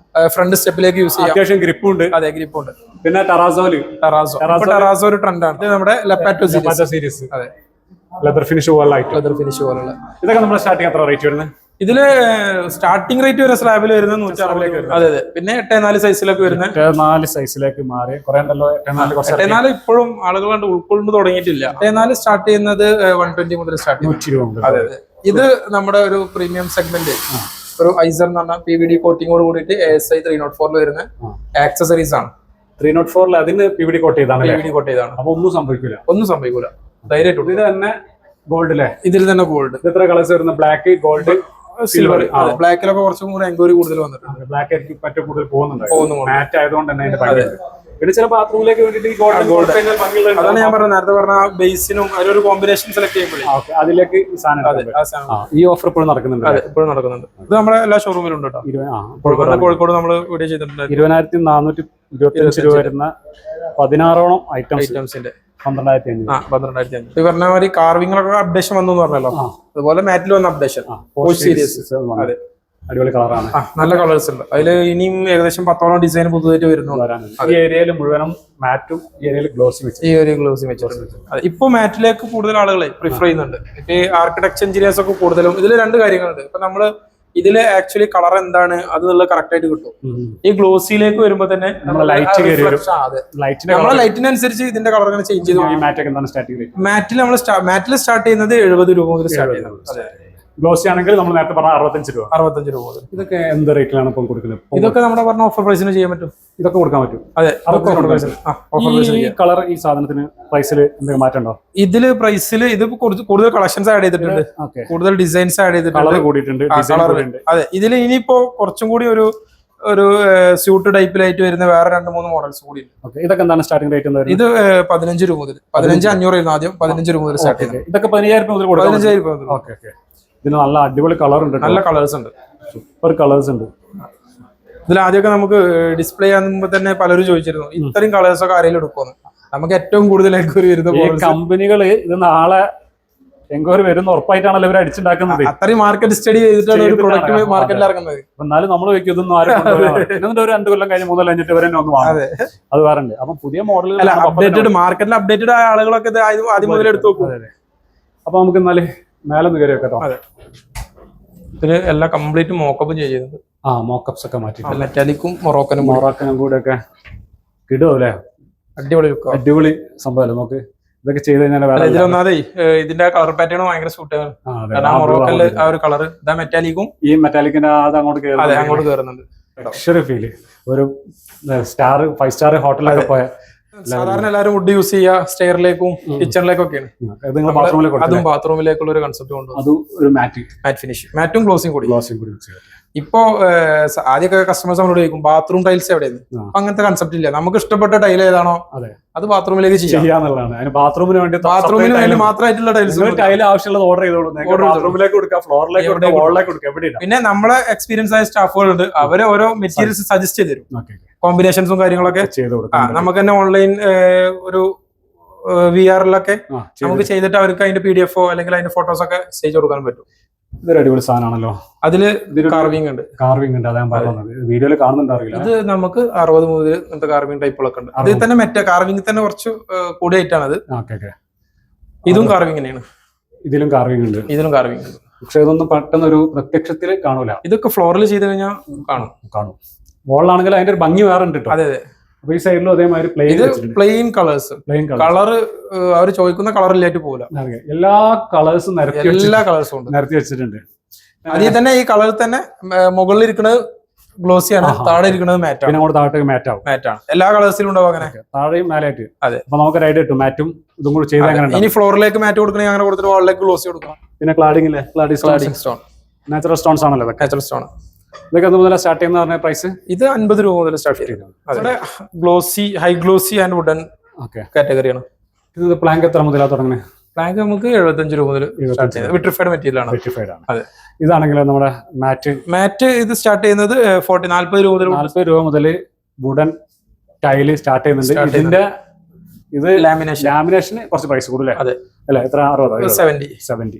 [SPEAKER 1] ഫ്രണ്ട് സ്റ്റെപ്പിലേക്ക് യൂസ് ചെയ്യാം.
[SPEAKER 2] അത്യാവശ്യം ഗ്രിപ്പ് ഉണ്ട്.
[SPEAKER 1] അതെ, ഗ്രിപ്പ് ഉണ്ട്.
[SPEAKER 2] പിന്നെ ടെറാസോ
[SPEAKER 1] ഒരു ട്രെൻഡാണ്. ഇത് നമ്മുടെ ലെപ്പാറ്റോ സീരീസ്. അതെ,
[SPEAKER 2] ലെതർ ഫിനിഷ് പോലുള്ള
[SPEAKER 1] ഇതൊക്കെ
[SPEAKER 2] നമ്മുടെ സ്റ്റാർട്ടിങ് എത്ര റേറ്റ് വരുന്നത്?
[SPEAKER 1] ഇതില് സ്റ്റാർട്ടിംഗ് റേറ്റ് വരെ സ്ലാബിൽ വരുന്നത് 160. അതെ അതെ. പിന്നെ 8-4 സൈസിലൊക്കെ വരുന്നത്
[SPEAKER 2] 4 സൈസിലേക്ക് മാറി കുറെ ഉണ്ടല്ലോ.
[SPEAKER 1] 8-4 ഇപ്പോഴും ആളുകൾ കണ്ട് ഉൾക്കൊണ്ട് തുടങ്ങിയിട്ടില്ല. 8-4 സ്റ്റാർട്ട് ചെയ്യുന്നത് 120 മുതൽ സ്റ്റാർട്ട് ചെയ്യുന്നത്. അതെ അതെ. ഇത് നമ്മുടെ ഒരു പ്രീമിയം സെഗ്മെന്റ്, ഒരു ഐസർ എന്ന് പറഞ്ഞ PVD കോട്ടിങ്ങോട് കൂടിയിട്ട് ASI 304 വരുന്ന ആക്സസറീസ് ആണ്.
[SPEAKER 2] 304 അതിന് PVD കോട്ട് ചെയ്താണ്. അപ്പൊ ഒന്നും സംഭവിക്കൂല. ധൈര്യമായിട്ട്. ഇത് തന്നെ ഗോൾഡ് അല്ലേ? ഇതിൽ തന്നെ ഗോൾഡ്. എത്ര കളേഴ്സ് വരുന്ന? Black, gold,
[SPEAKER 1] silver. ബ്ലാക്കിലൊക്കെ കുറച്ചും കൂടെ എൻക്വയറി കൂടുതൽ വന്നിട്ടുണ്ട്.
[SPEAKER 2] ബ്ലാക്ക് ആയിരിക്കും പറ്റും കൂടുതൽ പോകുന്നുണ്ട്. മാറ്റ് ആയതുകൊണ്ട് തന്നെ പിന്നെ ചില ബാത്റൂമിലേക്ക് വേണ്ടിയിട്ട് ഈ ഗോൾഡ്.
[SPEAKER 1] അതാണ് ഞാൻ പറഞ്ഞത്, നേരത്തെ പറഞ്ഞ ബേസിനും അതിലൊരു കോമ്പിനേഷൻ സെലക്ട് ചെയ്യുമ്പോൾ
[SPEAKER 2] അതിലേക്ക് ഈ ഓഫർ ഇപ്പോഴും നടക്കുന്നുണ്ട്.
[SPEAKER 1] ഇപ്പോഴും നടക്കുന്നുണ്ട്. ഇത് നമ്മുടെ എല്ലാ ഷോറൂമിലും ഉണ്ട് കേട്ടോ. കോഴിക്കോട് നമ്മൾ വീഡിയോ ചെയ്തിട്ടുണ്ട്.
[SPEAKER 2] 20,425 രൂപ വരുന്ന 16ഓളം ഐറ്റംസിന്റെ
[SPEAKER 1] 12,500. ഈ പറഞ്ഞ മാതിരി കാർവിംഗിലൊക്കെ അപ്ഡേഷൻ വന്നു പറഞ്ഞല്ലോ, അതുപോലെ മാറ്റിൽ വന്ന അപ്ഡേഷൻ. അതെ,
[SPEAKER 2] അടിപൊളി കളറാണ്.
[SPEAKER 1] നല്ല കളേഴ്സ് ഉണ്ട് അതിൽ. ഇനിയും ഏകദേശം 10ഓളം ഡിസൈൻ പുതുതായിട്ട് വരുന്നുണ്ട്.
[SPEAKER 2] ഈ ഏരിയയിൽ മുഴുവനും മാറ്റും, ഈ ഏരിയയിൽ ഗ്ലോസി
[SPEAKER 1] വെച്ചിട്ടുണ്ട്. ഇപ്പൊ മാറ്റിലേക്ക് കൂടുതൽ ആളുകളെ പ്രിഫർ ചെയ്യുന്നുണ്ട്. ഇപ്പൊ ആർക്കിടെക്ചർ എഞ്ചിനീയേഴ്സ് ഒക്കെ കൂടുതലും ഇതിൽ 2 കാര്യങ്ങളുണ്ട്. ഇപ്പൊ നമ്മള് ഇതില് ആക്ച്വലി കളർ എന്താണ് അത് കറക്റ്റ് ആയിട്ട് കിട്ടും. ഈ ഗ്ലോസിയിലേക്ക് വരുമ്പോ തന്നെ നമ്മളെ ലൈറ്റിനനുസരിച്ച് ഇതിന്റെ കളർ ഇങ്ങനെ ചേഞ്ച് ചെയ്ത്. മാറ്റിൽ സ്റ്റാർട്ട് ചെയ്യുന്നത് 70 രൂപ മുതൽ സ്റ്റാർട്ട് ചെയ്യുന്നത്.
[SPEAKER 2] ഗ്ലോസി ആണെങ്കിൽ നമ്മൾ നേരത്തെ പറഞ്ഞ 65 രൂപ. ഇതൊക്കെ എന്ത് റേറ്റിലാണ് ഇപ്പം കൊടുക്കുന്നത്?
[SPEAKER 1] ഇതൊക്കെ നമ്മുടെ പറഞ്ഞ ഓഫർ പ്രൈസിന് ചെയ്യാൻ പറ്റും.
[SPEAKER 2] ഇതൊക്കെ കൊടുക്കാൻ പറ്റും.
[SPEAKER 1] അതെ,
[SPEAKER 2] ഈ കളർ ഈ സാധനത്തിന് പ്രൈസിൽ എന്തെങ്കിലും മാറ്റം ഉണ്ടോ?
[SPEAKER 1] ഇതില് പ്രൈസിൽ ഇത് കൂടുതൽ കളക്ഷൻസ് ആഡ് ചെയ്തിട്ടുണ്ട്, കൂടുതൽ ഡിസൈൻസ് ആഡ് ചെയ്തിട്ടുണ്ട്. അതെ, ഇതിൽ ഇനിയിപ്പോ കുറച്ചും കൂടി ഒരു സ്യൂട്ട് ടൈപ്പിലായിട്ട് വരുന്ന വേറെ 2-3 മോഡൽസ് കൂടി.
[SPEAKER 2] ഇതൊക്കെ എന്താണ് സ്റ്റാർട്ടിംഗ് റേറ്റ്?
[SPEAKER 1] ഇത് 15 രൂപ മുതൽ 15,500 ആയിരുന്നു ആദ്യം. 15 രൂപ മുതൽ സ്റ്റാർട്ട് ചെയ്യുന്നത്.
[SPEAKER 2] ഇതൊക്കെ 15,000 മുതൽ
[SPEAKER 1] 15,000 മുതൽ.
[SPEAKER 2] ഇതിന് നല്ല അടിപൊളി കളർ ഉണ്ട്,
[SPEAKER 1] നല്ല കളേഴ്സ് ഉണ്ട്,
[SPEAKER 2] സൂപ്പർ കളേഴ്സ് ഉണ്ട്.
[SPEAKER 1] ഇതിൽ ആദ്യമൊക്കെ നമുക്ക് ഡിസ്പ്ലേ ചെയ്യുമ്പോൾ തന്നെ പലരും ചോദിച്ചിരുന്നു ഇത്രയും കളേഴ്സ് ഒക്കെ ആരെങ്കിലും എടുക്കുമെന്ന്. നമുക്ക് ഏറ്റവും കൂടുതൽ എൻക്വയറി വരുന്ന
[SPEAKER 2] കമ്പനികള് ഇത് നാളെ എൻക്വയറി വരുന്ന ഉറപ്പായിട്ടാണല്ലോ ഇവർ അടിച്ചുണ്ടാക്കുന്നത്.
[SPEAKER 1] അത്രയും മാർക്കറ്റ് സ്റ്റഡി ചെയ്തിട്ടാണ് ഒരു പ്രൊഡക്റ്റ് മാർക്കറ്റിൽ ഇറങ്ങുന്നത്.
[SPEAKER 2] എന്നാലും നമ്മൾ വെക്കും ഇതൊന്നും ആരും എന്നിട്ട് ഒരു 2 കൊല്ലം കഴിഞ്ഞ് 3 കൊല്ലം കഴിഞ്ഞിട്ട് ഇവരെ ഒന്ന് വാങ്ങും. അത് വേറെ. അപ്പൊ പുതിയ മോഡൽ
[SPEAKER 1] അപ്ഡേറ്റഡ് മാർക്കറ്റിൽ അപ്ഡേറ്റഡ് ആയ ആളുകളൊക്കെ ഇത് ആദ്യം മുതൽ എടുത്ത് നോക്കും.
[SPEAKER 2] അപ്പൊ നമുക്ക് എന്നാല് മേലെ ഒന്ന് കയറി വെക്കട്ടോ.
[SPEAKER 1] ഇതില് എല്ലാം കംപ്ലീറ്റ് മോക്കപ്പ് ചെയ്യുന്നത്.
[SPEAKER 2] മോക്കപ്സ് ഒക്കെ മാറ്റി
[SPEAKER 1] മെറ്റാലിക്കും മൊറോക്കനും
[SPEAKER 2] കൂടെ ഒക്കെ കിടുവല്ലേ? അടിപൊളി സംഭവമല്ലേ? നോക്ക്, ഇതൊക്കെ ചെയ്ത് കഴിഞ്ഞാൽ
[SPEAKER 1] ഇതിലൊന്നാതെ ഇതിന്റെ കളർ പാറ്റേൺ ഭയങ്കര സൂട്ടാണ്. മൊറോക്കല് ആ ഒരു കളർ ഇതാ മെറ്റാലിക്കും
[SPEAKER 2] ഈ മെറ്റാലിക്കിന്റെ അത് അങ്ങോട്ട്
[SPEAKER 1] കയറുന്നുണ്ട്.
[SPEAKER 2] Luxury feel. ഒരു 5 സ്റ്റാർ ഹോട്ടലൊക്കെ പോയ
[SPEAKER 1] സാധാരണ എല്ലാവരും വുഡ് യൂസ് ചെയ്യുക സ്റ്റെയറിലേക്കും കിച്ചണിലേക്കും ഒക്കെയാണ്. അതും ബാത്റൂമിലേക്കുള്ള ഒരു കൺസെപ്റ്റ് കൊണ്ട്
[SPEAKER 2] ഒരു മാറ്റ്
[SPEAKER 1] ഫിനിഷ്, മാറ്റും ഗ്ലോസിയും കൂടി. ഇപ്പോ ആദ്യമൊക്കെ കസ്റ്റമേഴ്സ് നമ്മളോട് ചോദിക്കും ബാത്റൂം ടൈൽസ് എവിടെയാണ്. അപ്പൊ അങ്ങനത്തെ കൺസെപ്റ്റ് ഇല്ല. നമുക്ക് ഇഷ്ടപ്പെട്ട ടൈൽ ഏതാണോ അത് ബാത്റൂമിലേക്ക് ചെയ്യാന്നുള്ളതാണ്. ബാത്റൂമിന് വേണ്ടി മാത്രമായിട്ടുള്ള ടൈൽസ്
[SPEAKER 2] ടൈൽ ആവശ്യമുള്ളത് ഓർഡർ ചെയ്തോളൂ. ബാത്റൂമിലേക്ക് കൊടുക്കുക, ഫ്ലോറിലേക്ക് കൊടുക്കുക, വോളിലേക്ക് കൊടുക്കുക, എവിടെയില്ല.
[SPEAKER 1] പിന്നെ നമ്മളെ എക്സ്പീരിയൻസ് ആയ സ്റ്റാഫുകളുണ്ട്, അവര് ഓരോ മെറ്റീരിയൽസ് സജസ്റ്റ് ചെയ്ത് തരും, കോമ്പിനേഷൻസും കാര്യങ്ങളൊക്കെ ചെയ്ത് കൊടുക്കും. നമുക്ക് തന്നെ ഓൺലൈൻ ഒരു VR-ലൊക്കെ നമുക്ക് ചെയ്തിട്ട് അവർക്ക് അതിന്റെ PDF അല്ലെങ്കിൽ അതിന്റെ ഫോട്ടോസ് ഒക്കെ സ്റ്റേജ് കൊടുക്കാൻ പറ്റും.
[SPEAKER 2] ഇതൊരു അടിപൊളി സാധനമാണല്ലോ.
[SPEAKER 1] അതില് കാർവിംഗ് ഉണ്ട്.
[SPEAKER 2] അതാ പറഞ്ഞത്, വീഡിയോയിൽ കാണുന്നുണ്ടാവില്ല.
[SPEAKER 1] ഇത് നമുക്ക് 60 മുതൽ ഇങ്ങനത്തെ കാർവിംഗ് ടൈപ്പുകളൊക്കെ ഉണ്ട്. അതിൽ തന്നെ കാർവിംഗ് തന്നെ കുറച്ച് കൂടിയായിട്ടാണ് അത്. ഇതും കാർവിംഗ് തന്നെയാണ്.
[SPEAKER 2] ഇതിലും കാർവിംഗ് ഉണ്ട്. പക്ഷെ ഇതൊന്നും പെട്ടെന്ന് ഒരു പ്രത്യക്ഷത്തിൽ കാണൂല.
[SPEAKER 1] ഇതൊക്കെ ഫ്ലോറിൽ ചെയ്ത് കഴിഞ്ഞാൽ കാണും.
[SPEAKER 2] വോളിലാണെങ്കിൽ അതിന്റെ ഒരു ഭംഗി വേറെ ഉണ്ട്.
[SPEAKER 1] അതെ.
[SPEAKER 2] അപ്പൊ ഈ സൈഡിലും അതേമാതിരി
[SPEAKER 1] പ്ലെയിൻ കളേഴ്സ്. കളർ അവർ ചോദിക്കുന്ന കളറിലായിട്ട് പോകില്ല.
[SPEAKER 2] എല്ലാ കളേഴ്സും നിരത്തി വെച്ചിട്ടുണ്ട്.
[SPEAKER 1] അതിൽ തന്നെ ഈ കളർ തന്നെ മുകളിൽ ഇരിക്കുന്നത് ഗ്ലോസിയാണ്, താഴെ ഇരിക്കുന്നത് മാറ്റാണ്.
[SPEAKER 2] പിന്നെ അങ്ങോട്ട് താഴത്തേക്ക് മാറ്റാണ്.
[SPEAKER 1] എല്ലാ കളേഴ്സിലും ഉണ്ടാവും അങ്ങനെ,
[SPEAKER 2] താഴെയും മേലായിട്ട്.
[SPEAKER 1] അതെ.
[SPEAKER 2] അപ്പൊ നമുക്ക് ഒരു ഐഡിയ കിട്ടും മാറ്റും ഇതും കൂടി ചെയ്ത്.
[SPEAKER 1] ഇനി ഫ്ലോറിലേക്ക് മാറ്റ് കൊടുക്കണേ അങ്ങനെ കൊടുത്തിട്ട് വാളിലേക്ക് ഗ്ലോസി കൊടുക്കണം.
[SPEAKER 2] പിന്നെ ക്ലാഡിംഗ് സ്റ്റോൺ, നാച്ചുറൽ സ്റ്റോൺസ് ആണല്ലോ.
[SPEAKER 1] Natural stone.
[SPEAKER 2] ഇതൊക്കെ മുതൽ സ്റ്റാർട്ട് ചെയ്യുന്ന പറഞ്ഞ പ്രൈസ്
[SPEAKER 1] ഇത് 50 രൂപ മുതൽ സ്റ്റാർട്ട് ചെയ്യുന്നത്. Glossy, high glossy and wooden കാറ്റഗറിയാണ്.
[SPEAKER 2] ഇത് പ്ലാങ്ക് എത്ര മുതലാണ് തുടങ്ങുന്നത്?
[SPEAKER 1] പ്ലാങ്ക് നമുക്ക് 75 രൂപ മുതൽ വിട്രിഫൈഡ് മെറ്റീരിയൽ ആണ്.
[SPEAKER 2] അതെ. ഇതാണെങ്കിൽ നമ്മുടെ
[SPEAKER 1] മാറ്റ് ഇത് സ്റ്റാർട്ട് ചെയ്യുന്നത് 40 രൂപ മുതൽ
[SPEAKER 2] വുഡൻ ടൈല് സ്റ്റാർട്ട് ചെയ്യുന്നുണ്ട്. ഇതിന്റെ ഇത് ലാമിനേഷന് കുറച്ച് പ്രൈസ് കൂടുതലേ.
[SPEAKER 1] അതെ.
[SPEAKER 2] അല്ല, എത്ര?
[SPEAKER 1] 70.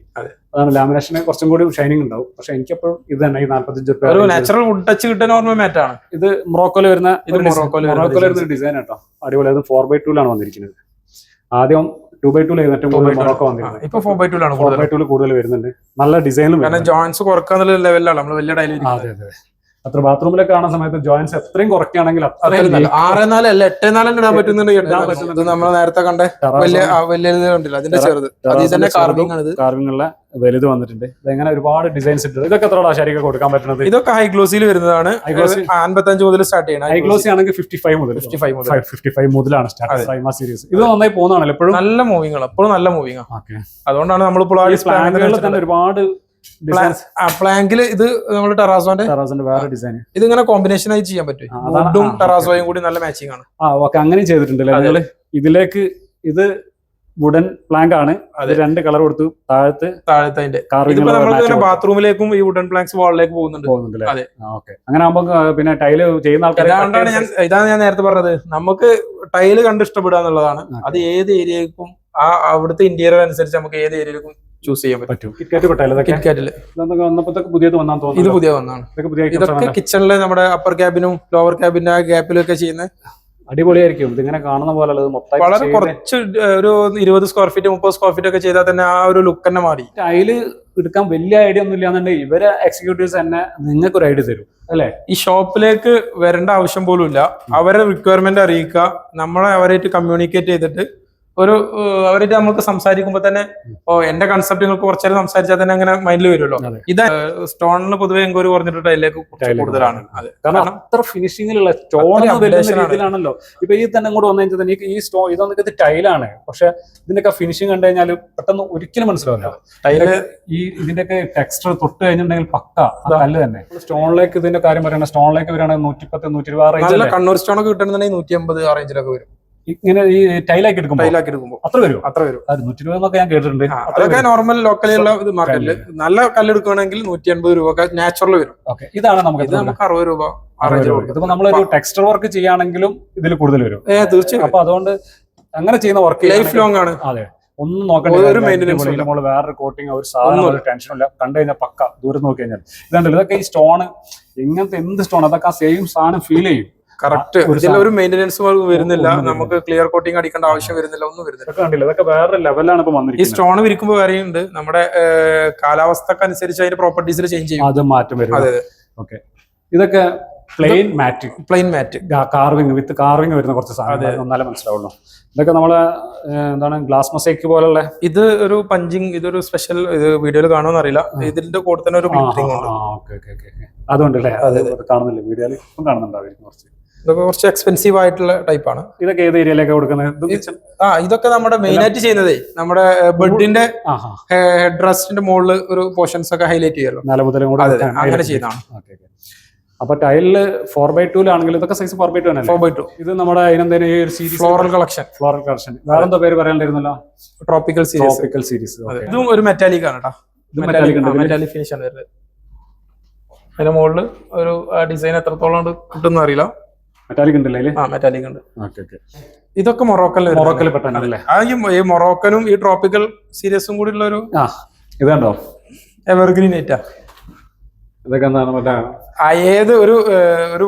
[SPEAKER 2] അതാണ് ലാമിനേഷന് കുറച്ചും കൂടി ഷൈനിങ് ഉണ്ടാവും. പക്ഷെ എനിക്കെപ്പോഴും ഇത് തന്നെ ഈ 45 രൂപ.
[SPEAKER 1] ഒരു നാച്ചുറൽ വുഡ് ടച്ച് കിട്ടുന്ന നോർമൽ മാറ്റ് ആണ്.
[SPEAKER 2] ഇത് മൊറോക്കോയിൽ വരുന്ന ഡിസൈൻ കേട്ടോ. അടിപൊളി. അത് 4x2 വന്നിരിക്കുന്നത്. ആദ്യം 2x2 ഏറ്റവും കൂടുതൽ മൊറോക്കോ വന്നിരുന്നത്.
[SPEAKER 1] ഇപ്പൊ 4x2 ആണ്
[SPEAKER 2] 4x2 കൂടുതൽ വരുന്നുണ്ട്. നല്ല ഡിസൈനും
[SPEAKER 1] കാരണം ജോയിന്റ്സ് കുറക്കാന്നുള്ള ലെവലിലാണ് നമ്മൾ വലിയ ടൈൽ.
[SPEAKER 2] അതെ അതെ. അത്ര ബാത്റൂമിലൊക്കെ കാണുന്ന സമയത്ത് ജോയിന്റ്സ് എത്രയും കുറയ്ക്കുകയാണെങ്കിൽ
[SPEAKER 1] 6-4 അല്ല 8-4 ഇടാൻ പറ്റുന്നുണ്ട്. നമ്മൾ നേരത്തെ കണ്ട വലിയ കണ്ടില്ല അതിന്റെ ചെറുത് അതിന്റെ
[SPEAKER 2] കാർവിംഗ് ഉള്ള വലുത് വന്നിട്ടുണ്ട്. ഇതെങ്ങനെ ഒരുപാട് ഡിസൈൻസ് ഉണ്ട്. ഇതൊക്കെ എത്ര ശരിക്കും കൊടുക്കാൻ പറ്റുന്നത്?
[SPEAKER 1] ഇതൊക്കെ ഹൈ ഗ്ലോസിൽ വരുന്നതാണ്. 55 മുതൽ സ്റ്റാർട്ട് ചെയ്യണം.
[SPEAKER 2] ഹൈ ഗ്ലോസി ആണെങ്കിൽ 55 മുതലാണ് സ്റ്റാർട്ട്. പ്രൈമ സീരീസ് ഇത് നന്നായി പോകുന്നതാണല്ലോ എപ്പോഴും.
[SPEAKER 1] നല്ല മൂവിംഗ് ആണ്, എപ്പോഴും നല്ല മൂവിംഗ് ആണ്. അതുകൊണ്ടാണ് നമ്മളിപ്പോൾ
[SPEAKER 2] തന്നെ ഒരുപാട്
[SPEAKER 1] പ്ലാങ്കില് ഇത് നമ്മുടെ ടെറാസോന്റെ
[SPEAKER 2] വേറെ ഡിസൈൻ
[SPEAKER 1] ഇതിങ്ങനെ കോമ്പിനേഷൻ ആയി ചെയ്യാൻ പറ്റും. വുഡും ടെറാസോയും കൂടി നല്ല മാച്ചിങ് ആണ്.
[SPEAKER 2] ഓക്കെ, അങ്ങനെ ചെയ്തിട്ടുണ്ടല്ലേ. ഇതിലേക്ക് ഇത് വുഡൻ പ്ലാങ്ക് ആണ്. അത് 2 കളർ കൊടുത്തു. താഴത്തെ
[SPEAKER 1] ബാത്റൂമിലേക്കും ഈ വുഡൻ പ്ലാങ്ക്സ് വാളിലേക്ക് പോകുന്നുണ്ട്.
[SPEAKER 2] അങ്ങനെ ആകുമ്പോൾ പിന്നെ ടൈല് ചെയ്യുന്ന ആൾക്കാർ
[SPEAKER 1] ഇതാണ് ഞാൻ നേരത്തെ പറഞ്ഞത്, നമുക്ക് ടൈല് കണ്ട് ഇഷ്ടപ്പെടുക എന്നുള്ളതാണ്. അത് ഏത് ഏരിയക്കും അവിടുത്തെ ഇന്റീരിയർ അനുസരിച്ച് നമുക്ക് ഏത് ഏരിയയിലേക്കും ചൂസ് ചെയ്യാൻ പറ്റും.
[SPEAKER 2] പുതിയത് വന്നാൻ തോന്നുന്നു.
[SPEAKER 1] ഇത് പുതിയ വന്നാണ്. ഇതൊക്കെ കിച്ചണില് നമ്മുടെ അപ്പർ ക്യാബിനും ലോവർ ക്യാബിന്റെ ഗ്യാപ്പിലും ഒക്കെ ചെയ്യുന്ന
[SPEAKER 2] അടിപൊളിയായിരിക്കും. ഇതിങ്ങനെ കാണുന്ന പോലെ
[SPEAKER 1] വളരെ കുറച്ച് ഒരു 20 സ്ക്വയർ ഫീറ്റ് 30 സ്ക്വയർ ഫീറ്റ് ഒക്കെ ചെയ്താൽ തന്നെ ആ ഒരു ലുക്ക് തന്നെ മാറി.
[SPEAKER 2] ടൈല് എടുക്കാൻ വലിയ ഐഡിയ ഒന്നും ഇല്ലാന്നുണ്ടെങ്കിൽ ഇവരെ എക്സിക്യൂട്ടീവ്സ് തന്നെ നിങ്ങൾക്ക് ഒരു ഐഡിയ തരും അല്ലെ.
[SPEAKER 1] ഈ ഷോപ്പിലേക്ക് വരേണ്ട ആവശ്യം പോലും ഇല്ല. അവരെ റിക്വയർമെന്റ് അറിയിക്കുക, നമ്മളെ അവരായിട്ട് കമ്മ്യൂണിക്കേറ്റ് ചെയ്തിട്ട് അവരായിട്ട് നമുക്ക് സംസാരിക്കുമ്പോൾ തന്നെ എന്റെ കൺസെപ്റ്റ് നിങ്ങൾക്ക് കുറച്ചേരം സംസാരിച്ചാൽ തന്നെ അങ്ങനെ മൈൻഡിൽ വരുമല്ലോ. ഇത് സ്റ്റോണിന് പൊതുവെ എൻക്വയറി പറഞ്ഞിട്ട് ടൈലിലേക്ക് കൂടുതലാണ്.
[SPEAKER 2] കാരണം അത്ര ഫിനിഷിംഗിലുള്ള സ്റ്റോണാണല്ലോ. ഇപ്പൊ ഈ തന്നെ കൂടെ വന്നു കഴിഞ്ഞാൽ ഈ സ്റ്റോ ഇതൊക്കെ ടൈലാണ്, പക്ഷെ ഇതിന്റെയൊക്കെ ഫിനിഷിംഗ് കണ്ടു കഴിഞ്ഞാൽ പെട്ടെന്ന് ഒരിക്കലും മനസ്സിലാവില്ല. ടൈല് ഈ ഇതിന്റെയൊക്കെ ടെക്സ്ചർ തൊട്ട് കഴിഞ്ഞിട്ടുണ്ടെങ്കിൽ പക്ക കല്ല് തന്നെ. സ്റ്റോണിലേക്ക് ഇതിന്റെ കാര്യം പറയുന്നത്, സ്റ്റോണിലേക്ക് വരികയാണെങ്കിൽ 110, 120
[SPEAKER 1] കണ്ണൂർ സ്റ്റോണൊക്കെ കിട്ടുന്നുണ്ടെങ്കിൽ 150 ആ റേഞ്ചിലൊക്കെ വരും.
[SPEAKER 2] ഇങ്ങനെ ഈ ടൈലാക്കി എടുക്കുമ്പോൾ അത്ര വരും. 120 എന്നൊക്കെ ഞാൻ കേട്ടിട്ടുണ്ട്.
[SPEAKER 1] അതൊക്കെ നോർമൽ ലോക്കലിലുള്ള മാർക്കറ്റില് നല്ല കല്ലെടുക്കുകയാണെങ്കിൽ 180 രൂപ നാച്ചുറൽ വരും.
[SPEAKER 2] ഇതാണ് നമുക്ക്
[SPEAKER 1] 60 രൂപ.
[SPEAKER 2] ഇതിപ്പോ നമ്മളൊരു ടെക്സ്ചർ വർക്ക് ചെയ്യുകയാണെങ്കിലും ഇതിൽ കൂടുതൽ വരും.
[SPEAKER 1] തീർച്ചയായും.
[SPEAKER 2] അപ്പൊ അതുകൊണ്ട് അങ്ങനെ ചെയ്യുന്ന വർക്ക്
[SPEAKER 1] ലൈഫ് ലോങ് ആണ്.
[SPEAKER 2] അതെ, ഒന്നും നോക്കണ്ട. നമ്മള് വേറൊരു കോട്ടിങ് ഒരു സാധനം ടെൻഷനില്ല. കണ്ടു കഴിഞ്ഞാൽ പക്ക ദൂരം നോക്കി കഴിഞ്ഞാൽ ഇതുണ്ടല്ലോ. ഇതൊക്കെ ഈ സ്റ്റോണ് ഇങ്ങനത്തെ എന്ത് സ്റ്റോൺ അതൊക്കെ ആ സെയിം സാധനം ഫീൽ ചെയ്യും.
[SPEAKER 1] കറക്റ്റ്. ഒരു മെയിൻ്റെനൻസ് വരുന്നില്ല, നമുക്ക് ക്ലിയർ കോട്ടിങ് അടിക്കേണ്ട ആവശ്യം വരുന്നില്ല, ഒന്നും വരുന്നില്ല.
[SPEAKER 2] ഇതൊക്കെ വേറെ ലെവലാണ് ഇപ്പൊ വന്നിരിക്കുന്നത്.
[SPEAKER 1] ഈ സ്റ്റോൺ വിരിക്കുമ്പോൾ വേറെയുണ്ട്, നമ്മുടെ കാലാവസ്ഥക്ക് അനുസരിച്ച് അതിന്റെ പ്രോപ്പർട്ടീസിൽ ചേഞ്ച് ചെയ്യും,
[SPEAKER 2] അത് മാറ്റം വരും. അതെ. ഓക്കെ, ഇതൊക്കെ പ്ലെയിൻ മാറ്റ് കാർവിംഗ് വിത്ത് കാർവിംഗ് വരുന്ന കുറച്ച് സാധനം ഒന്നാലേ മനസ്സിലാവുള്ളൂ. ഇതൊക്കെ നമ്മളെ എന്താണ് ഗ്ലാസ് മൊസൈക്ക് പോലുള്ള.
[SPEAKER 1] ഇത് ഒരു പഞ്ചിങ്, ഇതൊരു സ്പെഷ്യൽ വീഡിയോയിൽ കാണുമെന്ന് അറിയില്ല. ഇതിന്റെ കൂടെ തന്നെ ഒരു ഗ്ലിറ്ററിംഗ് ഉണ്ട്.
[SPEAKER 2] അതുകൊണ്ടല്ലേ കാണുന്നില്ല വീഡിയോയിൽ ഇപ്പം കാണുന്നുണ്ടാവും.
[SPEAKER 1] ഇതൊക്കെ കുറച്ച് എക്സ്പെൻസീവ് ആയിട്ടുള്ള ടൈപ്പ് ആണ്.
[SPEAKER 2] ഇതൊക്കെ ഏത് ഏരിയയിലേക്ക് കൊടുക്കുന്നത്?
[SPEAKER 1] ഇതൊക്കെ നമ്മുടെ മെയിൻ ആയിട്ട് ചെയ്യുന്നത് നമ്മുടെ ബെഡിന്റെ ഹെഡ് റെസ്റ്റിന്റെ മുകളിൽ ഒരു പോർഷൻസ് ഒക്കെ ഹൈലൈറ്റ് ചെയ്യല്ലോ, അങ്ങനെ ചെയ്യുന്നതാണ്.
[SPEAKER 2] അപ്പൊ ടൈലില് 4x2 ആണെങ്കിൽ ഇതൊക്കെ സൈസ് 4x2 ആണ്.
[SPEAKER 1] 4x2
[SPEAKER 2] ഇത് നമ്മുടെ
[SPEAKER 1] ഫ്ലോറൽ കളക്ഷൻ.
[SPEAKER 2] വേറെന്താ പേര് പറയാനിരുന്നല്ലോ?
[SPEAKER 1] Tropical series. ഇതും ഒരു മെറ്റാലിക് ആണ് കേട്ടോ. മെറ്റാലിക് ഫിനിഷ് ആണ് വരുന്നത്. അതിന്റെ മുകളിൽ ഒരു ഡിസൈൻ എത്രത്തോളം കിട്ടുന്ന അറിയില്ല.
[SPEAKER 2] മെറ്റാലിക് ഉണ്ടല്ലേ?
[SPEAKER 1] മെറ്റാലിക് ഉണ്ട്. ഇതൊക്കെ മൊറോക്കൽ പെട്ടെന്നല്ലേ. ഈ മൊറോക്കനും ഈ ട്രോപ്പിക്കൽ സീരീസും കൂടി ഉള്ള ഒരു
[SPEAKER 2] ഇതുണ്ടോ
[SPEAKER 1] എവർഗ്രീൻ ഐറ്റാ.
[SPEAKER 2] ഇതൊക്കെ എന്താണ്
[SPEAKER 1] ഏത് ഒരു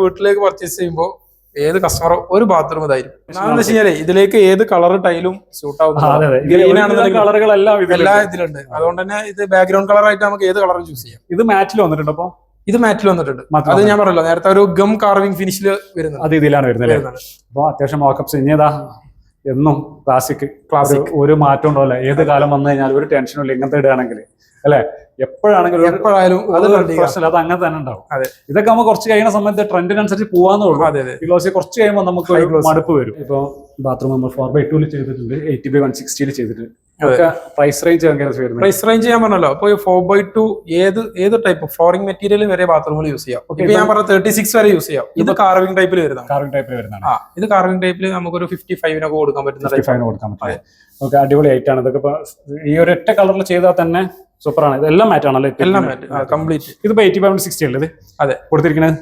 [SPEAKER 1] വീട്ടിലേക്ക് പർച്ചേസ് ചെയ്യുമ്പോൾ ഏത് കസ്റ്റമർ ഒരു ബാത്റൂം ഇതായിരിക്കും. എന്താണെന്ന് വെച്ച് കഴിഞ്ഞാല് ഇതിലേക്ക് ഏത് കളർ ടൈലും സ്യൂട്ട് ആവുന്ന
[SPEAKER 2] കളറുകളെല്ലാം
[SPEAKER 1] ഇതിലുണ്ട്. അതുകൊണ്ട് തന്നെ ഇത് ബാക്ക്ഗ്രൗണ്ട് കളർ ആയിട്ട് നമുക്ക് ഏത് കളറും ചൂസ് ചെയ്യാം.
[SPEAKER 2] ഇത് മാറ്റിൽ വന്നിട്ടുണ്ട്. അപ്പൊ
[SPEAKER 1] ഇത് മാറ്റിൽ വന്നിട്ടുണ്ട്. അത് ഞാൻ പറഞ്ഞല്ലോ നേരത്തെ, ഒരു ഗം കാർവിംഗ് ഫിനിഷിൽ വരുന്നത്.
[SPEAKER 2] അത് ഇതിലാണ് വരുന്നത്. അപ്പൊ അത്യാവശ്യം വാക്കപ്സ് ഇനിയതാ എന്നും ക്ലാസിക് ഒരു മാറ്റം ഉണ്ടല്ലോ. ഏത് കാലം വന്നു കഴിഞ്ഞാൽ ഒരു ടെൻഷനും ഇല്ല ഇങ്ങനത്തെ ഇടുകയാണെങ്കിൽ അല്ലെ. എപ്പോഴാണെങ്കിലും അത് അങ്ങനെ തന്നെ ഉണ്ടാവും. ഇതൊക്കെ നമ്മൾ കുറച്ച് കഴിയുന്ന സമയത്ത് ട്രെൻഡിനനുസരിച്ച് പോവാന്നുള്ളൂ. ഗ്ലോസി കുറച്ച് കഴിയുമ്പോൾ നമുക്ക് മടുപ്പ് വരും. ഇപ്പൊ ബാത്റൂം നമ്മൾ 4x2 ചെയ്തിട്ടുണ്ട്, 80x160 ചെയ്തിട്ടുണ്ട്. പ്രൈസ് റേഞ്ച് ഞാൻ പറഞ്ഞല്ലോ. അപ്പൊ 4x2 ഏത് ടൈപ്പ് ഫ്ലോറിംഗ് മെറ്റീരിയൽ വരെ ബാത്റൂമിൽ യൂസ് ചെയ്യാം. ഇപ്പൊ ഞാൻ പറഞ്ഞ 36 വരെ യൂസ് ചെയ്യാം. ഇത് കാർവിംഗ് ടൈപ്പിൽ വരുന്നതാണ്. ഇത് കാർവിംഗ് ടൈപ്പിൽ നമുക്കൊരു 55 കൊടുക്കാൻ പറ്റുന്ന ഓക്കെ, അടിപൊളി ആയിട്ടാണ്. ഇതൊക്കെ ഈ ഒരു ഒറ്റ കളറിൽ ചെയ്താൽ തന്നെ സൂപ്പറാണ്. ഇതെല്ലാം മാറ്റാണല്ലേ?
[SPEAKER 1] എല്ലാം മാറ്റ് കംപ്ലീറ്റ്.
[SPEAKER 2] ഇതിപ്പോ 85x60 അല്ലേ ഇത്?
[SPEAKER 1] അതെ,
[SPEAKER 2] കൊടുത്തിരിക്കുന്നത്.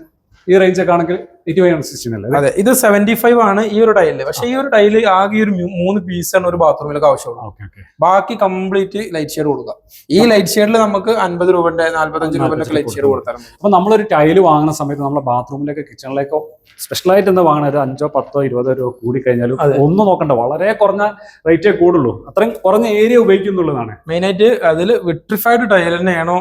[SPEAKER 2] ഈ റേഞ്ച് ഒക്കെ ആണെങ്കിൽ 8516 അല്ലേ?
[SPEAKER 1] അതെ, ഇത് 75 ആണ് ഈ ഒരു ടൈലില്. പക്ഷെ ഈ ഒരു ടൈല് ആകെ ഒരു 3 പീസാണ് ഒരു ബാത്റൂമിലൊക്കെ ആവശ്യമുള്ളൂ.
[SPEAKER 2] Okay okay.
[SPEAKER 1] ബാക്കി കംപ്ലീറ്റ് ലൈറ്റ് ഷെയ്ഡ് കൊടുക്കാം. ഈ ലൈറ്റ് ഷെയ്ഡിൽ നമുക്ക് 50 രൂപന്റെ 45 രൂപന്റെ ലൈറ്റ് ഷെയ്ഡ് കൊടുത്താൽ മതി.
[SPEAKER 2] അപ്പൊ നമ്മളൊരു ടൈല് വാങ്ങുന്ന സമയത്ത് നമ്മുടെ ബാത്റൂമിലേക്കോ കിച്ചണിലേക്കോ സ്പെഷ്യലായിട്ട് എന്താ വാങ്ങണ ഒരു 5, 10, 20 രൂപ കൂടി കഴിഞ്ഞാലും ഒന്നും നോക്കണ്ട, വളരെ കുറഞ്ഞ റേറ്റേ കൂടുള്ളൂ. അത്രയും കുറഞ്ഞ ഏരിയ ഉപയോഗിക്കുന്നുള്ളതാണ്
[SPEAKER 1] മെയിൻ ആയിട്ട്. അതിൽ വിട്രിഫൈഡ് ടൈൽ തന്നെയാണോ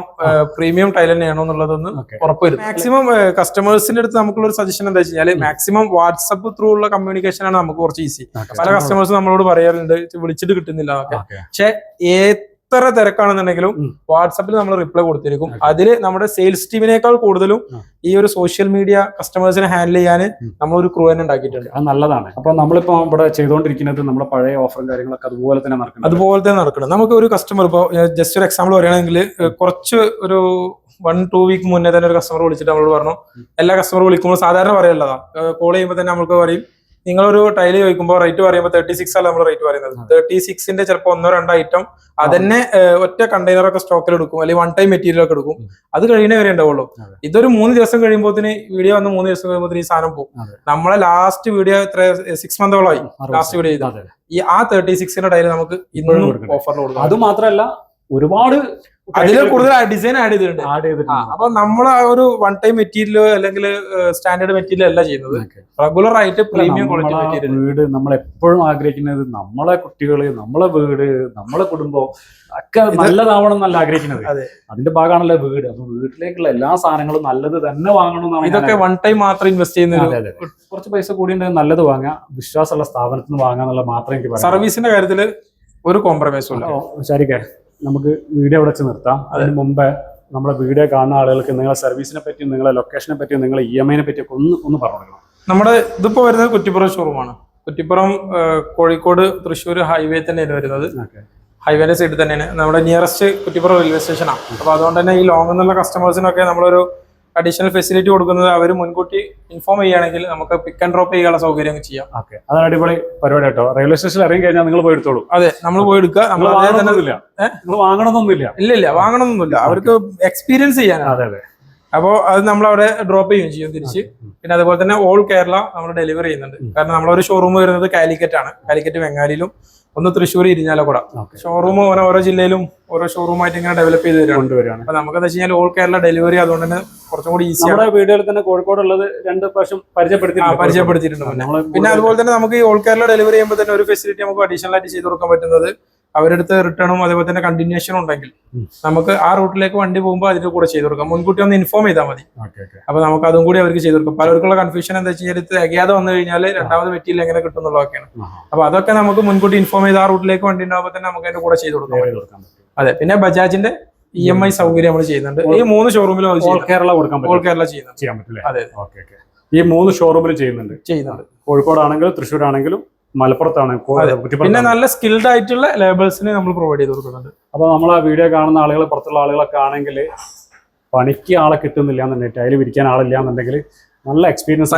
[SPEAKER 1] പ്രീമിയം ടൈൽ തന്നെയാണോ എന്നുള്ളതൊന്ന് ഉറപ്പുവരും. മാക്സിമം കസ്റ്റമേഴ്സിന്റെ അടുത്ത് നമുക്കുള്ള ഒരു സജഷൻ എന്താ വെച്ചാൽ മാക്സിമം വാട്സപ്പ് ത്രൂ ഉള്ള കമ്മ്യൂണിക്കേഷൻ ആണ് നമുക്ക് കുറച്ച് ഈസി. പല കസ്റ്റമേഴ്സ് നമ്മളോട് പറയാറുണ്ട് വിളിച്ചിട്ട് കിട്ടുന്നില്ല എന്നൊക്കെ. പക്ഷെ എത്ര തിരക്കാണെന്നുണ്ടെങ്കിലും വാട്സപ്പിൽ നമ്മൾ റിപ്ലൈ കൊടുത്തിരിക്കും. അതില് നമ്മുടെ സെയിൽസ് ടീമിനേക്കാൾ കൂടുതലും ഈ ഒരു സോഷ്യൽ മീഡിയ കസ്റ്റമേഴ്സിനെ ഹാൻഡിൽ ചെയ്യാൻ നമ്മളൊരു ക്രൂ തന്നെ ഉണ്ടാക്കിയിട്ടുണ്ട്.
[SPEAKER 2] അത് നല്ലതാണ്. അപ്പൊ നമ്മളിപ്പോ ഇവിടെ ചെയ്തുകൊണ്ടിരിക്കുന്നത് നമ്മുടെ പഴയ ഓഫറും കാര്യങ്ങളൊക്കെ അതുപോലെ തന്നെ നടക്കണം.
[SPEAKER 1] നമുക്ക് ഒരു കസ്റ്റമർ ഇപ്പോൾ ജസ്റ്റ് ഒരു എക്സാമ്പിൾ പറയുകയാണെങ്കിൽ കുറച്ച് ഒരു 1-2 വീക്ക് മുന്നേ തന്നെ ഒരു കസ്റ്റമർ വിളിച്ചിട്ട് നമ്മളോട് പറഞ്ഞു, എല്ലാ കസ്റ്റമർ വിളിക്കുമ്പോൾ സാധാരണ പറയുള്ളതാ, കോൾ ചെയ്യുമ്പോൾ തന്നെ നമുക്ക് പറയും നിങ്ങളൊരു ടൈല് ചോദിക്കുമ്പോൾ റേറ്റ് പറയുമ്പോൾ 36 അല്ല നമ്മൾ റേറ്റ് പറയുന്നത്. 36ന്റെ ചിലപ്പോൾ 1-2 ഐറ്റം അതന്നെ ഒറ്റ കണ്ടെയ്നറൊക്കെ സ്റ്റോക്കിൽ എടുക്കും, അല്ലെങ്കിൽ 1 ടൈം മെറ്റീരിയൽ ഒക്കെ എടുക്കും. അത് കഴിയുന്നേ വരെ ഉണ്ടാവുള്ളൂ. ഇതൊരു 3 ദിവസം കഴിയുമ്പോൾ വീഡിയോ വന്ന് 3 ദിവസം കഴിയുമ്പോൾ ഈ സാധനം പോകും. നമ്മളെ ലാസ്റ്റ് വീഡിയോ 6 മന്തോളമായി ലാസ്റ്റ് വീഡിയോ ചെയ്തത്. ആ 36ന്റെ ടൈല് നമുക്ക് ഇന്നും ഓഫറിൽ കൊടുക്കും.
[SPEAKER 2] അത് മാത്രമല്ല ഒരുപാട്
[SPEAKER 1] അതിൽ കൂടുതൽ ഡിസൈൻ ആഡ് ചെയ്തിട്ടുണ്ട്. അപ്പൊ നമ്മൾ ഒരു 1 ടൈം മെറ്റീരിയലോ അല്ലെങ്കിൽ സ്റ്റാൻഡേർഡ് മെറ്റീരിയൽ അല്ല ചെയ്യുന്നത്, റെഗുലർ ആയിട്ട് പ്രീമിയം ക്വാളിറ്റി മെറ്റീരിയൽ.
[SPEAKER 2] വീട് നമ്മൾ എപ്പോഴും ആഗ്രഹിക്കുന്നത് നമ്മളെ കുട്ടികള്, നമ്മളെ വീട്, നമ്മളെ കുടുംബം ഒക്കെ നല്ലതാവണം എന്നല്ല ആഗ്രഹിക്കുന്നത്. അതിന്റെ ഭാഗമാണല്ലോ വീട്. അപ്പൊ വീട്ടിലേക്കുള്ള എല്ലാ സാധനങ്ങളും നല്ലത് തന്നെ വാങ്ങണം.
[SPEAKER 1] ഇതൊക്കെ 1 ടൈം മാത്രം ഇൻവെസ്റ്റ് ചെയ്യുന്നത്.
[SPEAKER 2] കുറച്ച് പൈസ കൂടി നല്ലത് വാങ്ങാം, വിശ്വാസമുള്ള സ്ഥാപനത്തിൽ നിന്ന് വാങ്ങാന്നുള്ള മാത്രമേ എനിക്ക് പറയാം.
[SPEAKER 1] സർവീസിന്റെ കാര്യത്തിൽ ഒരു കോംപ്രമൈസും ഇല്ല.
[SPEAKER 2] ശരിക്കേ, നമുക്ക് വീഡിയോ ഇവിടെ വെച്ച് നിർത്താം. അതിന് മുമ്പേ നമ്മുടെ വീഡിയോ കാണുന്ന ആളുകൾക്ക് നിങ്ങളെ സർവീസിനെ പറ്റിയും നിങ്ങളെ ലൊക്കേഷനെ പറ്റിയും നിങ്ങളെ EMI പറ്റിയൊക്കെ ഒന്ന് പറഞ്ഞു കൊടുക്കണം.
[SPEAKER 1] നമ്മുടെ ഇതിപ്പോ വരുന്നത് കുറ്റിപ്പുറം ഷോറൂമാണ്. കുറ്റിപ്പുറം കോഴിക്കോട് തൃശ്ശൂർ ഹൈവേ തന്നെയാണ് വരുന്നത്. ഹൈവേന്റെ സൈഡിൽ തന്നെയാണ്. നമ്മുടെ നിയറസ്റ്റ് കുറ്റിപ്പുറം റെയിൽവേ സ്റ്റേഷനാണ്. അപ്പൊ അതുകൊണ്ട് തന്നെ ഈ ലോങ് എന്നുള്ള കസ്റ്റമേഴ്സിനൊക്കെ നമ്മളൊരു അഡീഷണൽ ഫെസിലിറ്റി കൊടുക്കുന്നത് അവർ മുൻകൂട്ടി ഇൻഫോം ചെയ്യുകയാണെങ്കിൽ നമുക്ക് പിക്ക് ആൻഡ് ഡ്രോപ്പ് ചെയ്യാനുള്ള സൗകര്യം ചെയ്യാം.
[SPEAKER 2] അതാണ് അടിപൊളി പരിപാടി കേട്ടോ. റെയിൽവേ സ്റ്റേഷനിൽ ഇറങ്ങി കഴിഞ്ഞാൽ നിങ്ങൾ പോയി എടുത്തോളൂ.
[SPEAKER 1] അതെ, നമ്മൾ പോയി എടുക്കുക.
[SPEAKER 2] നിങ്ങൾ വാങ്ങണമെന്നൊന്നുമില്ല.
[SPEAKER 1] ഇല്ല, വാങ്ങണമെന്നൊന്നുമില്ല. അവർക്ക് എക്സ്പീരിയൻസ് ചെയ്യാനാണ്.
[SPEAKER 2] അതെ.
[SPEAKER 1] അപ്പോൾ അത് നമ്മൾ അവിടെ ഡ്രോപ്പ് ചെയ്യും തിരിച്ച്. പിന്നെ അതുപോലെ തന്നെ ഓൾ കേരള നമ്മൾ ഡെലിവറി ചെയ്യുന്നുണ്ട്. കാരണം നമ്മളൊരു ഷോറൂം വരുന്നത് കാലിക്കറ്റ് ആണ്. കാലിക്കറ്റ് വെങ്ങാലിയിലും ഒന്ന് തൃശ്ശൂർ ഇരിഞ്ഞാലക്കുട. ഷോറൂം ഓരോ ജില്ലയിലും ഓരോ ഷോറൂമായിട്ട് ഇങ്ങനെ ഡെവലപ്പ് ചെയ്ത് കൊണ്ടുവരികയാണ്. അപ്പൊ നമുക്ക് എന്താ വെച്ചാൽ ഓൾ കേരള ഡെലിവറി അതുകൊണ്ട് തന്നെ കുറച്ചും കൂടി ഈസി.
[SPEAKER 2] നമ്മുടെ വീഡിയോയിൽ തന്നെ കോഴിക്കോടുള്ളത് 2 പ്രാവശ്യം പരിചയപ്പെടുത്തിയിട്ടുണ്ട്.
[SPEAKER 1] പിന്നെ അതുപോലെ തന്നെ നമുക്ക് ഈ ഓൾ കേരള ഡെലിവറി ചെയ്യുമ്പോൾ തന്നെ ഒരു ഫെസിലിറ്റി നമുക്ക് അഡീഷണൽ ആയിട്ട് ചെയ്ത് കൊടുക്കാൻ പറ്റുന്നത്, അവരെടുത്ത് റിട്ടേണും അതേപോലെ തന്നെ കണ്ടിന്യൂഷനും ഉണ്ടെങ്കിൽ നമുക്ക് ആ റൂട്ടിലേക്ക് വണ്ടി പോകുമ്പോൾ അതിന്റെ കൂടെ ചെയ്ത് കൊടുക്കാം. മുൻകൂട്ടി ഒന്ന് ഇൻഫോം ചെയ്താൽ മതി. അപ്പൊ നമുക്ക് അതും കൂടി അവർക്ക് ചെയ്ത് കൊടുക്കാം. പലർക്കുള്ള കൺഫ്യൂഷൻ എന്താ വെച്ചാൽ തികയാതെ വന്നു കഴിഞ്ഞാൽ രണ്ടാമത് മെറ്റീരിയൽ എങ്ങനെ കിട്ടും എന്നുള്ളതൊക്കെയാണ്. അപ്പൊ അതൊക്കെ നമുക്ക് മുൻകൂട്ടി ഇൻഫോം ചെയ്ത് ആ റൂട്ടിലേക്ക് വണ്ടി ഉണ്ടാകുമ്പോൾ തന്നെ നമുക്ക് അതിന്റെ കൂടെ ചെയ്ത് കൊടുക്കാം. അതെ, പിന്നെ ബജാജിന്റെ EMI സൗകര്യം നമ്മൾ ചെയ്യുന്നുണ്ട്. ഈ 3 ഷോറൂമിലും
[SPEAKER 2] ഓൾ കേരള
[SPEAKER 1] ചെയ്യാൻ പറ്റില്ല. അതെ,
[SPEAKER 2] ഈ 3 ഷോറൂമിൽ ചെയ്യുന്നുണ്ട്. കോഴിക്കോടാണെങ്കിലും തൃശ്ശൂർ ആണെങ്കിലും മലപ്പുറത്താണ്.
[SPEAKER 1] പിന്നെ നല്ല സ്കിൽഡ് ആയിട്ടുള്ള ലേബേഴ്സിനെ നമ്മൾ പ്രൊവൈഡ് ചെയ്ത് കൊടുക്കുന്നുണ്ട്.
[SPEAKER 2] അപ്പൊ നമ്മൾ ആ വീഡിയോ കാണുന്ന ആളുകൾ, പുറത്തുള്ള ആളുകളൊക്കെ ആണെങ്കിൽ പണിക്ക് ആളെ കിട്ടുന്നില്ല എന്നുണ്ടെങ്കിൽ, ടൈല് വിരിക്കാൻ ആളില്ല എന്നുണ്ടെങ്കിൽ നല്ല എക്സ്പീരിയൻസ്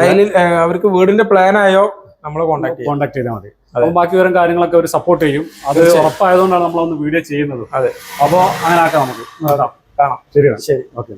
[SPEAKER 1] അവർക്ക് വീടിന്റെ പ്ലാൻ ആയോ നമ്മളെ കോൺടാക്ട്
[SPEAKER 2] ചെയ്താൽ മതി. അപ്പൊ ബാക്കി വരും കാര്യങ്ങളൊക്കെ അവർ സപ്പോർട്ട് ചെയ്യും. അത് ഉറപ്പായതുകൊണ്ടാണ് നമ്മളൊന്ന് വീഡിയോ ചെയ്യുന്നത്.
[SPEAKER 1] അതെ,
[SPEAKER 2] അപ്പൊ അങ്ങനെ ആക്കാം, നമുക്ക് കാണാം.
[SPEAKER 1] ശരി.
[SPEAKER 2] ഓക്കെ.